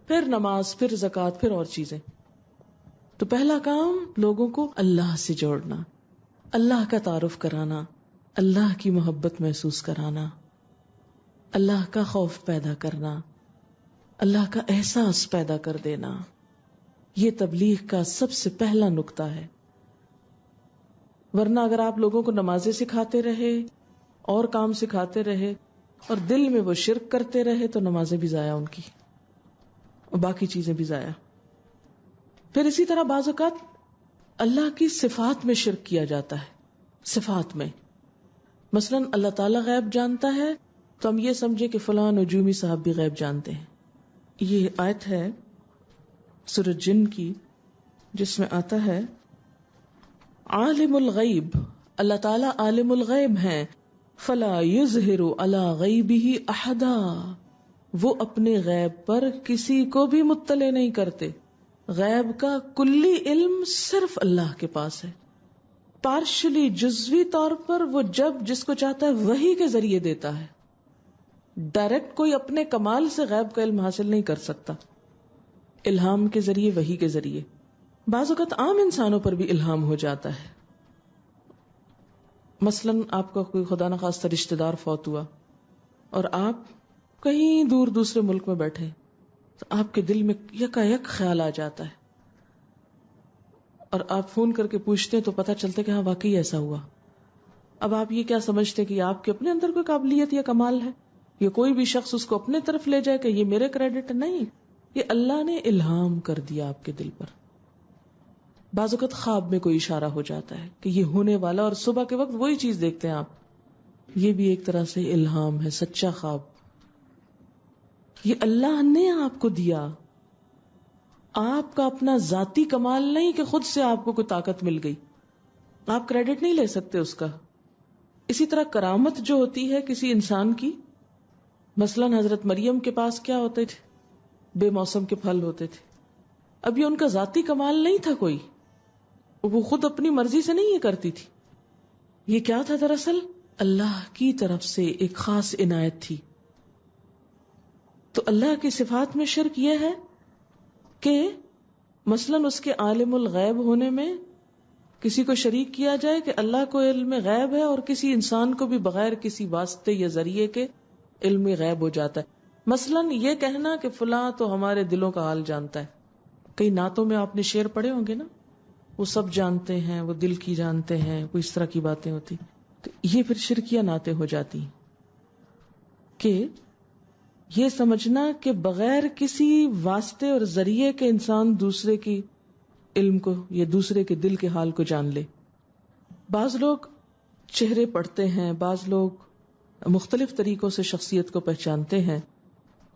پھر نماز، پھر زکوٰۃ، پھر اور چیزیں. تو پہلا کام لوگوں کو اللہ سے جوڑنا، اللہ کا تعارف کرانا، اللہ کی محبت محسوس کرانا، اللہ کا خوف پیدا کرنا. اللہ کا احساس پیدا کر دینا، یہ تبلیغ کا سب سے پہلا نقطہ ہے. ورنہ اگر آپ لوگوں کو نمازیں سکھاتے رہے اور کام سکھاتے رہے اور دل میں وہ شرک کرتے رہے تو نمازیں بھی ضائع ان کی اور باقی چیزیں بھی ضائع. پھر اسی طرح بعض اوقات اللہ کی صفات میں شرک کیا جاتا ہے. صفات میں مثلا اللہ تعالیٰ غیب جانتا ہے تو ہم یہ سمجھے کہ فلاں نجومی صاحب بھی غیب جانتے ہیں. یہ آیت ہے سورۃ جن کی جس میں آتا ہے عالم الغیب، اللہ تعالیٰ عالم الغیب ہیں، فلا یظہر علی غیبہ احدا، وہ اپنے غیب پر کسی کو بھی مطلع نہیں کرتے. غیب کا کلی علم صرف اللہ کے پاس ہے. پارشلی جزوی طور پر وہ جب جس کو چاہتا ہے وحی کے ذریعے دیتا ہے. ڈائریکٹ کوئی اپنے کمال سے غیب کا علم حاصل نہیں کر سکتا. الہام کے ذریعے، وحی کے ذریعے. بعض اوقات عام انسانوں پر بھی الہام ہو جاتا ہے. مثلا آپ کا کوئی خدا نخواستہ رشتہ دار فوت ہوا اور آپ کہیں دور دوسرے ملک میں بیٹھے تو آپ کے دل میں یکایک خیال آ جاتا ہے اور آپ فون کر کے پوچھتے ہیں تو پتہ چلتا ہے کہ ہاں واقعی ایسا ہوا. اب آپ یہ کیا سمجھتے کہ آپ کے اپنے اندر کوئی قابلیت یا کمال ہے یا کوئی بھی شخص اس کو اپنے طرف لے جائے کہ یہ میرے کریڈٹ ہے؟ نہیں، یہ اللہ نے الہام کر دیا آپ کے دل پر. بعض اوقات خواب میں کوئی اشارہ ہو جاتا ہے کہ یہ ہونے والا اور صبح کے وقت وہی چیز دیکھتے ہیں آپ. یہ بھی ایک طرح سے الہام ہے، سچا خواب. یہ اللہ نے آپ کو دیا، آپ کا اپنا ذاتی کمال نہیں کہ خود سے آپ کو کوئی طاقت مل گئی. آپ کریڈٹ نہیں لے سکتے اس کا. اسی طرح کرامت جو ہوتی ہے کسی انسان کی، مثلا حضرت مریم کے پاس کیا ہوتے تھے؟ بے موسم کے پھل ہوتے تھے. اب یہ ان کا ذاتی کمال نہیں تھا کوئی، وہ خود اپنی مرضی سے نہیں یہ کرتی تھی. یہ کیا تھا؟ دراصل اللہ کی طرف سے ایک خاص عنایت تھی. تو اللہ کی صفات میں شرک یہ ہے کہ مثلا اس کے عالم الغیب ہونے میں کسی کو شریک کیا جائے کہ اللہ کو علم غیب ہے اور کسی انسان کو بھی بغیر کسی واسطے یا ذریعے کے علم غیب ہو جاتا ہے. مثلا یہ کہنا کہ فلاں تو ہمارے دلوں کا حال جانتا ہے. کئی نعتوں میں آپ نے شعر پڑھے ہوں گے نا، وہ سب جانتے ہیں، وہ دل کی جانتے ہیں، کوئی اس طرح کی باتیں ہوتی. تو یہ پھر شرکیہ نعتیں ہو جاتی ہیں کہ یہ سمجھنا کہ بغیر کسی واسطے اور ذریعے کے انسان دوسرے کی علم کو یا دوسرے کے دل کے حال کو جان لے. بعض لوگ چہرے پڑھتے ہیں، بعض لوگ مختلف طریقوں سے شخصیت کو پہچانتے ہیں.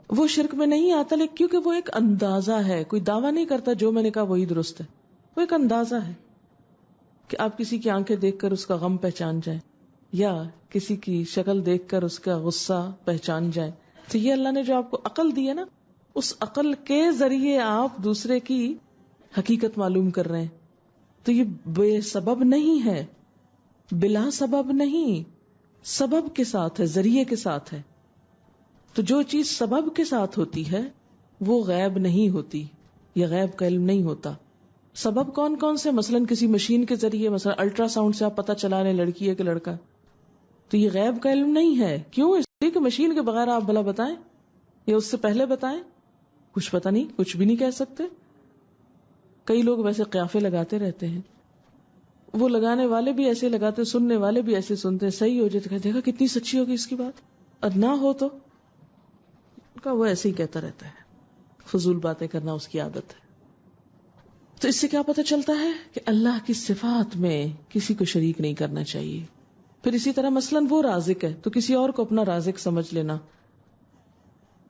وہ شرک میں نہیں آتا، لیکن کیونکہ وہ ایک اندازہ ہے، کوئی دعویٰ نہیں کرتا جو میں نے کہا وہی درست ہے. وہ ایک اندازہ ہے کہ آپ کسی کی آنکھیں دیکھ کر اس کا غم پہچان جائیں یا کسی کی شکل دیکھ کر اس کا غصہ پہچان جائیں. تو یہ اللہ نے جو آپ کو عقل دی ہے نا، اس عقل کے ذریعے آپ دوسرے کی حقیقت معلوم کر رہے ہیں. تو یہ بے سبب نہیں ہے، بلا سبب نہیں، سبب کے ساتھ ہے، ذریعے کے ساتھ ہے. تو جو چیز سبب کے ساتھ ہوتی ہے وہ غیب نہیں ہوتی یا غیب کا علم نہیں ہوتا. سبب کون کون سے؟ مثلا کسی مشین کے ذریعے، مثلا الٹرا ساؤنڈ سے آپ پتہ چلا لیں لڑکی ہے کہ لڑکا، تو یہ غیب کا علم نہیں ہے. کیوں؟ اس لیے کہ مشین کے بغیر آپ بھلا بتائیں یا اس سے پہلے بتائیں، کچھ پتہ نہیں، کچھ بھی نہیں کہہ سکتے. کئی لوگ ویسے قیافے لگاتے رہتے ہیں، وہ لگانے والے بھی ایسے لگاتے، سننے والے بھی ایسے سنتے ہیں. صحیح ہو جائے تو دیکھا کتنی سچی ہوگی اس کی بات، اور نہ ہو تو وہ ایسے ہی کہتا رہتا ہے. فضول باتیں کرنا اس کی عادت ہے. تو اس سے کیا پتہ چلتا ہے کہ اللہ کی صفات میں کسی کو شریک نہیں کرنا چاہیے. پھر اسی طرح مثلا وہ رازق ہے تو کسی اور کو اپنا رازق سمجھ لینا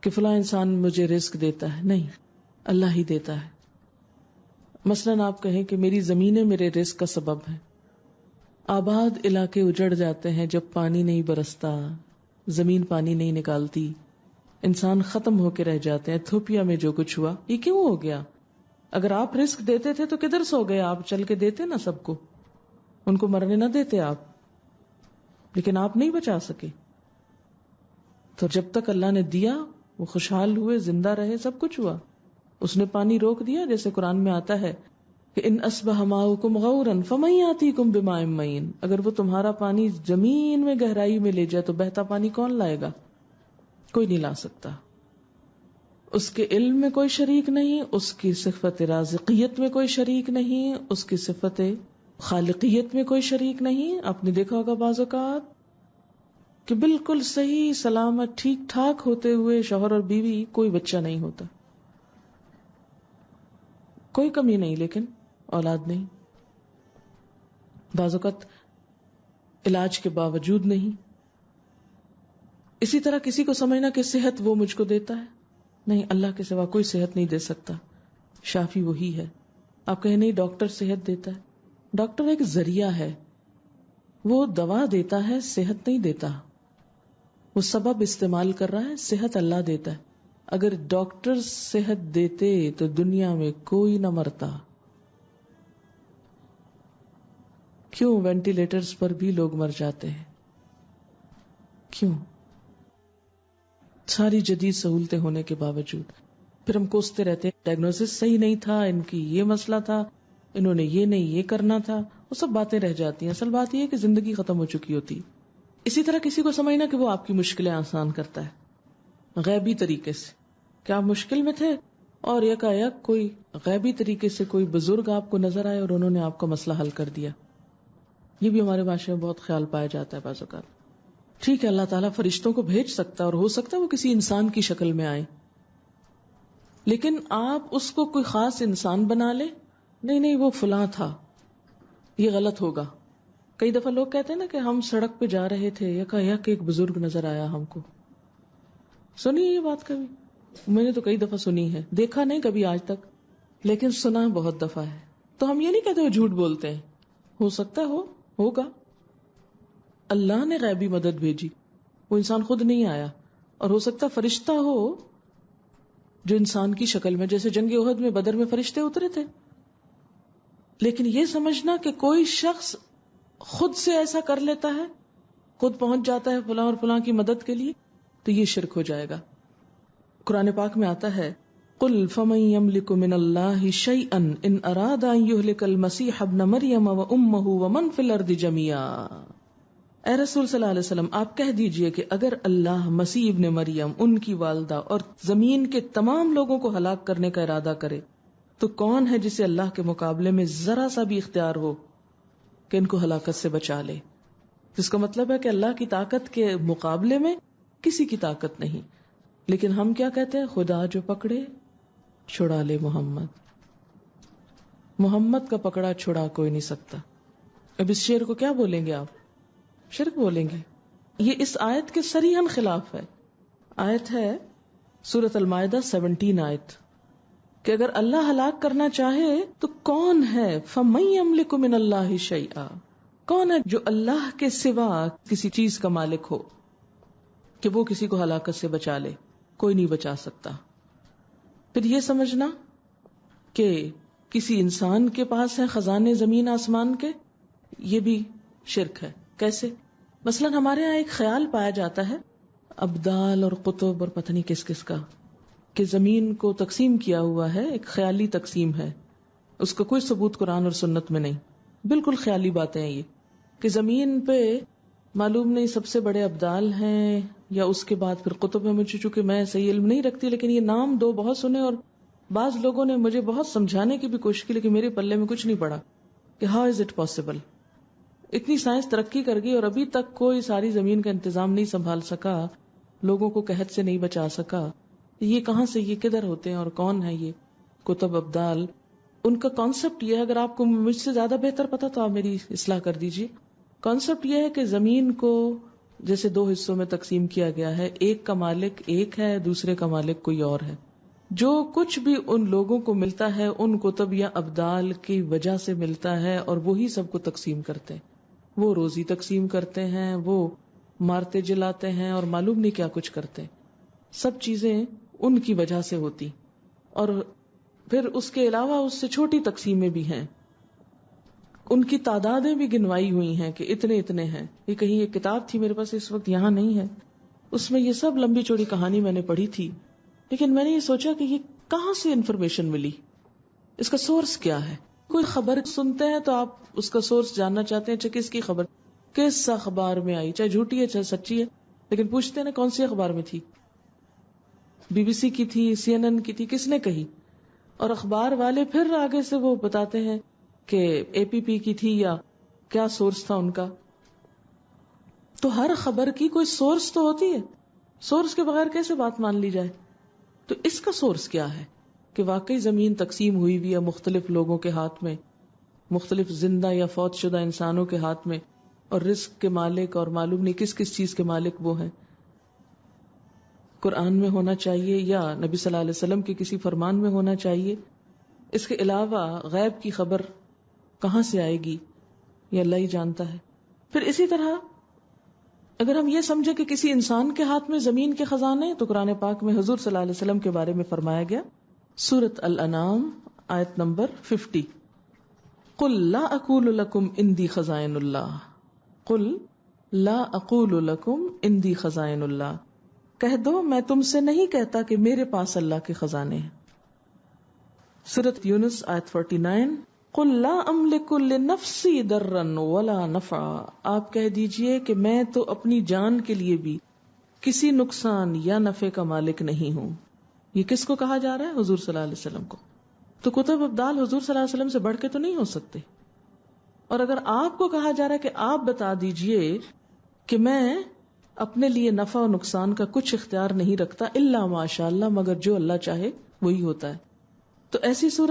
کہ فلاں انسان مجھے رزق دیتا ہے. نہیں، اللہ ہی دیتا ہے. مثلا آپ کہیں کہ میری زمینیں میرے رزق کا سبب ہے. آباد علاقے اجڑ جاتے ہیں جب پانی نہیں برستا، زمین پانی نہیں نکالتی، انسان ختم ہو کے رہ جاتے ہیں. ایتھوپیا میں جو کچھ ہوا یہ کیوں ہو گیا؟ اگر آپ رزق دیتے تھے تو کدھر سو گئے آپ؟ چل کے دیتے نا سب کو، ان کو مرنے نہ دیتے آپ، لیکن آپ نہیں بچا سکے. تو جب تک اللہ نے دیا وہ خوشحال ہوئے، زندہ رہے، سب کچھ ہوا. اس نے پانی روک دیا، جیسے قرآن میں آتا ہے کہ ان اصبح ماؤکم غورا فمن یاتیکم بماء معین. اگر وہ تمہارا پانی زمین میں گہرائی میں لے جائے تو بہتا پانی کون لائے گا؟ کوئی نہیں لا سکتا. اس کے علم میں کوئی شریک نہیں، اس کی صفت رازقیت میں کوئی شریک نہیں، اس کی صفت خالقیت میں کوئی شریک نہیں. آپ نے دیکھا ہوگا بعض اوقات کہ بالکل صحیح سلامت ٹھیک ٹھاک ہوتے ہوئے شوہر اور بیوی کوئی بچہ نہیں ہوتا، کوئی کمی نہیں لیکن اولاد نہیں. بعض اوقات علاج کے باوجود نہیں. اسی طرح کسی کو سمجھنا کہ صحت وہ مجھ کو دیتا ہے، نہیں، اللہ کے سوا کوئی صحت نہیں دے سکتا، شافی وہی ہے. آپ کہیں نہیں ڈاکٹر صحت دیتا ہے، ڈاکٹر ایک ذریعہ ہے، وہ دوا دیتا ہے، صحت نہیں دیتا. وہ سبب استعمال کر رہا ہے، صحت اللہ دیتا ہے. اگر ڈاکٹر صحت دیتے تو دنیا میں کوئی نہ مرتا. کیوں وینٹیلیٹرز پر بھی لوگ مر جاتے ہیں؟ کیوں؟ ساری جدید سہولتیں ہونے کے باوجود پھر ہم کوستے رہتے ہیں ڈائگنوسس صحیح نہیں تھا، ان کی یہ مسئلہ تھا، انہوں نے یہ نہیں یہ کرنا تھا. وہ سب باتیں رہ جاتی ہیں. اصل بات یہ ہے کہ زندگی ختم ہو چکی ہوتی. اسی طرح کسی کو سمجھنا کہ وہ آپ کی مشکلیں آسان کرتا ہے غیبی طریقے سے، کہ آپ مشکل میں تھے اور یکایک کوئی غیبی طریقے سے کوئی بزرگ آپ کو نظر آئے اور انہوں نے آپ کا مسئلہ حل کر دیا. یہ بھی ہمارے معاشرے میں بہت خیال پایا جاتا ہے بعض اوقات. ٹھیک ہے، اللہ تعالیٰ فرشتوں کو بھیج سکتا ہے اور ہو سکتا ہے وہ کسی انسان کی شکل میں آئے، لیکن آپ اس کو کوئی خاص انسان بنا لیں، نہیں وہ فلاں تھا، یہ غلط ہوگا. کئی دفعہ لوگ کہتے ہیں نا کہ ہم سڑک پہ جا رہے تھے، یکایک ایک بزرگ نظر آیا ہم کو. سنی یہ بات کبھی؟ میں نے تو کئی دفعہ سنی ہے، دیکھا نہیں کبھی آج تک، لیکن سنا بہت دفعہ ہے. تو ہم یہ نہیں کہتے وہ جھوٹ بولتے ہیں، ہو سکتا ہے ہوگا. اللہ نے غیبی مدد بھیجی، وہ انسان خود نہیں آیا. اور ہو سکتا فرشتہ ہو جو انسان کی شکل میں، جیسے جنگ احد میں بدر میں فرشتے اترے تھے. لیکن یہ سمجھنا کہ کوئی شخص خود سے ایسا کر لیتا ہے، خود پہنچ جاتا ہے فلاں اور فلاں کی مدد کے لیے، تو یہ شرک ہو جائے گا. قرآن پاک میں آتا ہے قل فمن یملک من اللہ شیئا ان اراد ان یہلک المسیح ابن مریم وامہ ومن فی الارض جميعا. اے رسول صلی اللہ علیہ وسلم، آپ کہہ دیجئے کہ اگر اللہ مسیح ابن مریم، ان کی والدہ اور زمین کے تمام لوگوں کو ہلاک کرنے کا ارادہ کرے تو کون ہے جسے اللہ کے مقابلے میں ذرا سا بھی اختیار ہو کہ ان کو ہلاکت سے بچا لے؟ جس کا مطلب ہے کہ اللہ کی طاقت کے مقابلے میں کسی کی طاقت نہیں. لیکن ہم کیا کہتے ہیں؟ خدا جو پکڑے چھڑا لے محمد. محمد کا پکڑا چھڑا کوئی نہیں سکتا. اب اس شعر کو کیا بولیں گے آپ؟ شرک بولیں گے. یہ اس آیت کے صریحاً خلاف ہے. آیت ہے سورۃ المائدہ 17 آیت، کہ اگر اللہ ہلاک کرنا چاہے تو کون ہے؟ فَمَن يَمْلِكُ مِنَ اللَّهِ شَيْئًا، کون ہے جو اللہ کے سوا کسی چیز کا مالک ہو کہ وہ کسی کو ہلاکت سے بچا لے؟ کوئی نہیں بچا سکتا. پھر یہ سمجھنا کہ کسی انسان کے پاس ہے خزانے زمین آسمان کے، یہ بھی شرک ہے. کیسے؟ مثلا ہمارے ہاں ایک خیال پایا جاتا ہے ابدال اور قطب اور پتہ نہیں کس کس کا، کہ زمین کو تقسیم کیا ہوا ہے، ایک خیالی تقسیم ہے، اس کا کوئی ثبوت قرآن اور سنت میں نہیں، بالکل خیالی باتیں ہیں یہ، کہ زمین پہ معلوم نہیں سب سے بڑے ابدال ہیں یا اس کے بعد پھر قطب ہیں. مجھے چونکہ میں صحیح علم نہیں رکھتی، لیکن یہ نام دو بہت سنے اور بعض لوگوں نے مجھے بہت سمجھانے کی بھی کوشش کی، لیکن میرے پلے میں کچھ نہیں پڑا کہ ہاؤ از اٹ پاسبل. اتنی سائنس ترقی کر گئی اور ابھی تک کوئی ساری زمین کا انتظام نہیں سنبھال سکا، لوگوں کو قحط سے نہیں بچا سکا. یہ کہاں سے، یہ کدھر ہوتے ہیں اور کون ہے یہ قطب ابدال؟ ان کا کانسیپٹ یہ ہے، اگر آپ کو مجھ سے زیادہ بہتر پتا تو آپ میری اصلاح کر دیجیے. کانسیپٹ یہ ہے کہ زمین کو جیسے دو حصوں میں تقسیم کیا گیا ہے، ایک کا مالک ایک ہے، دوسرے کا مالک کوئی اور ہے. جو کچھ بھی ان لوگوں کو ملتا ہے ان قطب یا ابدال کی وجہ سے ملتا ہے، اور وہی سب کو تقسیم کرتے ہیں. وہ روزی تقسیم کرتے ہیں، وہ مارتے جلاتے ہیں اور معلوم نہیں کیا کچھ کرتے. سب چیزیں ان کی وجہ سے ہوتی. اور پھر اس کے علاوہ اس سے چھوٹی تقسیمیں بھی ہیں، ان کی تعدادیں بھی گنوائی ہوئی ہیں کہ اتنے اتنے ہیں. یہ کہیں ایک کتاب تھی میرے پاس، اس وقت یہاں نہیں ہے، اس میں یہ سب لمبی چوڑی کہانی میں نے پڑھی تھی. لیکن میں نے یہ سوچا کہ یہ کہاں سے انفارمیشن ملی، اس کا سورس کیا ہے؟ کوئی خبر سنتے ہیں تو آپ اس کا سورس جاننا چاہتے ہیں، کس کی خبر، کس اخبار میں آئی، چاہے جھوٹی ہے چاہے سچی ہے، لیکن پوچھتے ہیں نا کون سی اخبار میں تھی. BBC کی تھی, CNN کی تھی, کس نے کہی؟ اور اخبار والے پھر آگے سے وہ بتاتے ہیں کہ APP کی تھی یا کیا سورس تھا ان کا. تو ہر خبر کی کوئی سورس تو ہوتی ہے, سورس کے بغیر کیسے بات مان لی جائے؟ تو اس کا سورس کیا ہے کہ واقعی زمین تقسیم ہوئی بھی ہے مختلف لوگوں کے ہاتھ میں, مختلف زندہ یا فوت شدہ انسانوں کے ہاتھ میں, اور رزق کے مالک اور معلوم نہیں کس کس چیز کے مالک وہ ہیں. قرآن میں ہونا چاہیے یا نبی صلی اللہ علیہ وسلم کے کسی فرمان میں ہونا چاہیے؟ اس کے علاوہ غیب کی خبر کہاں سے آئے گی؟ یہ اللہ ہی جانتا ہے. پھر اسی طرح اگر ہم یہ سمجھے کہ کسی انسان کے ہاتھ میں زمین کے خزانے, تو قرآن پاک میں حضور صلی اللہ علیہ وسلم کے بارے میں فرمایا گیا, سورۃ الانعام آیت نمبر 50, قل لا اقول لکم عندی خزائن اللہ, قل لا اقول لکم عندی خزائن اللہ, کہہ دو میں تم سے نہیں کہتا کہ میرے پاس اللہ کے خزانے ہیں. سورۃ یونس آیت 49, قل لا املک لنفسی ضرا ولا نفعا, آپ کہہ دیجئے کہ میں تو اپنی جان کے لیے بھی کسی نقصان یا نفع کا مالک نہیں ہوں. یہ کس کو کہا جا رہا ہے؟ حضور صلی اللہ علیہ وسلم کو. تو کتب ابدال حضور صلی اللہ علیہ وسلم سے بڑھ کے تو نہیں ہو سکتے. اور اگر آپ کو کہا جا رہا ہے کہ آپ بتا دیجئے کہ میں اپنے لیے نفع و نقصان کا کچھ اختیار نہیں رکھتا الا ماشاء اللہ, مگر جو اللہ چاہے وہی ہوتا ہے, تو ایسی صورت